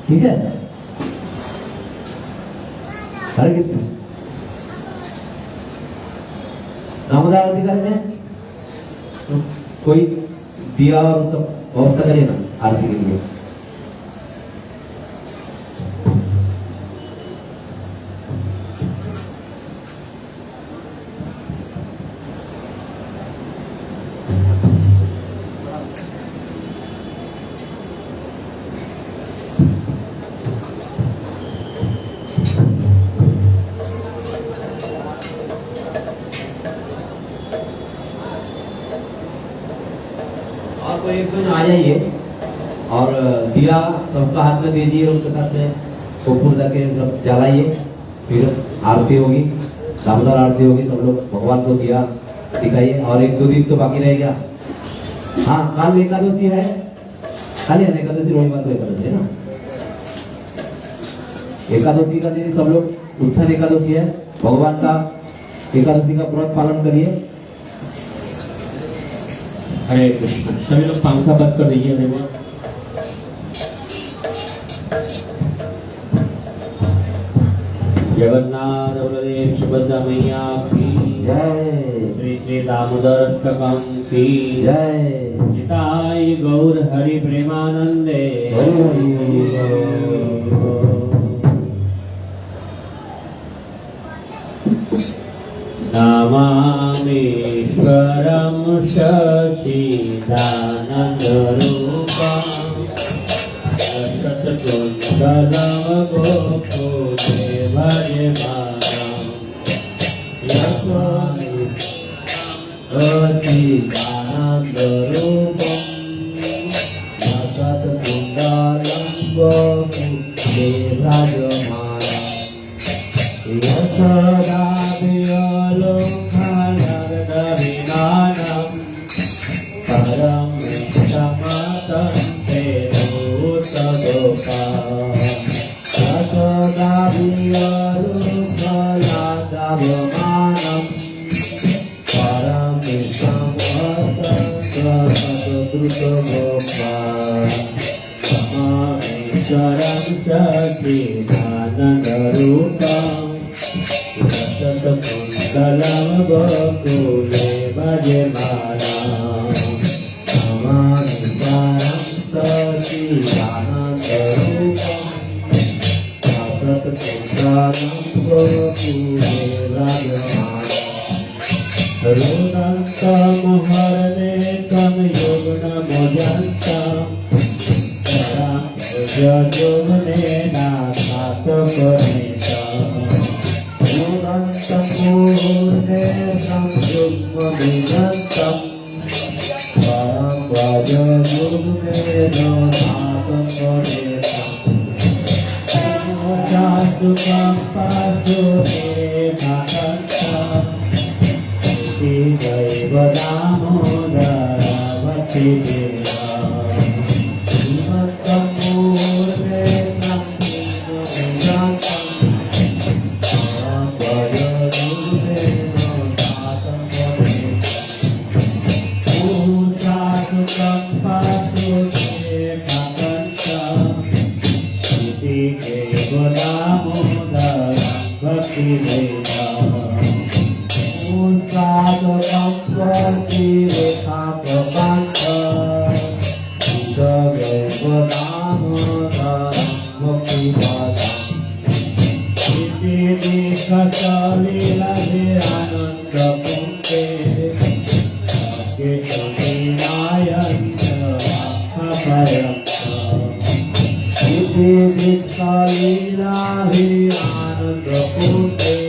ठीक है, हरे कृष्ण। दामोदर आरती करते हैं तो कोई दिया और सब व्यवस्था करिए ना आरती के लिए। तो एक दिन आ जाइए और दिया सबका हाथ में दीजिए, उसके साथ में कपूर के सब जलाइए, फिर आरती होगी, दामोदर आरती होगी, सब लोग भगवान को दिया दिखाइए। और एक दो दिन तो बाकी रह गया। हाँ, कल एकादशी है, कल है एकादशी, रविवार को एकादशी है ना। एकादशी का दिन सब लोग उत्थान एकादशी है, भगवान का एकादशी का व्रत पालन करिए। हरे कृष्ण। सभी लोग पंखा बंद कर दीजिए। जगन्नाथ बलदेव सुभद्रा मैया की जय, श्री श्री दामोदर अष्टकम की जय, निताय गौर हरि प्रेमानंदे। नमामीश्वरं शशिदानन्दरूपं सतकुण्डलवगोकुलेभजमानं शशिदानन्दरूपं सतकुण्डलं गोकुलेभजमानं यशोदाभिलोकनर्दविनानं परं विष्टमतं ते भूतगोपाल यशोदाभिलोकनर्दविनानं परं विष्टमतं सतद्रुतगोपाल समामीश्वरं सच्चिदानन्दरूपं सतकुण्डलं गोकुले भजमानं समामीश्वरं सच्चिदानन्दरूपं सतकुण्डलं गोकुले भजमानं रुदन्तमहर्नेकं युग्नमुजन्तं देव दामोदर भक्ति लीला आनंद पुंते लीला आनंद पुंते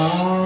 राम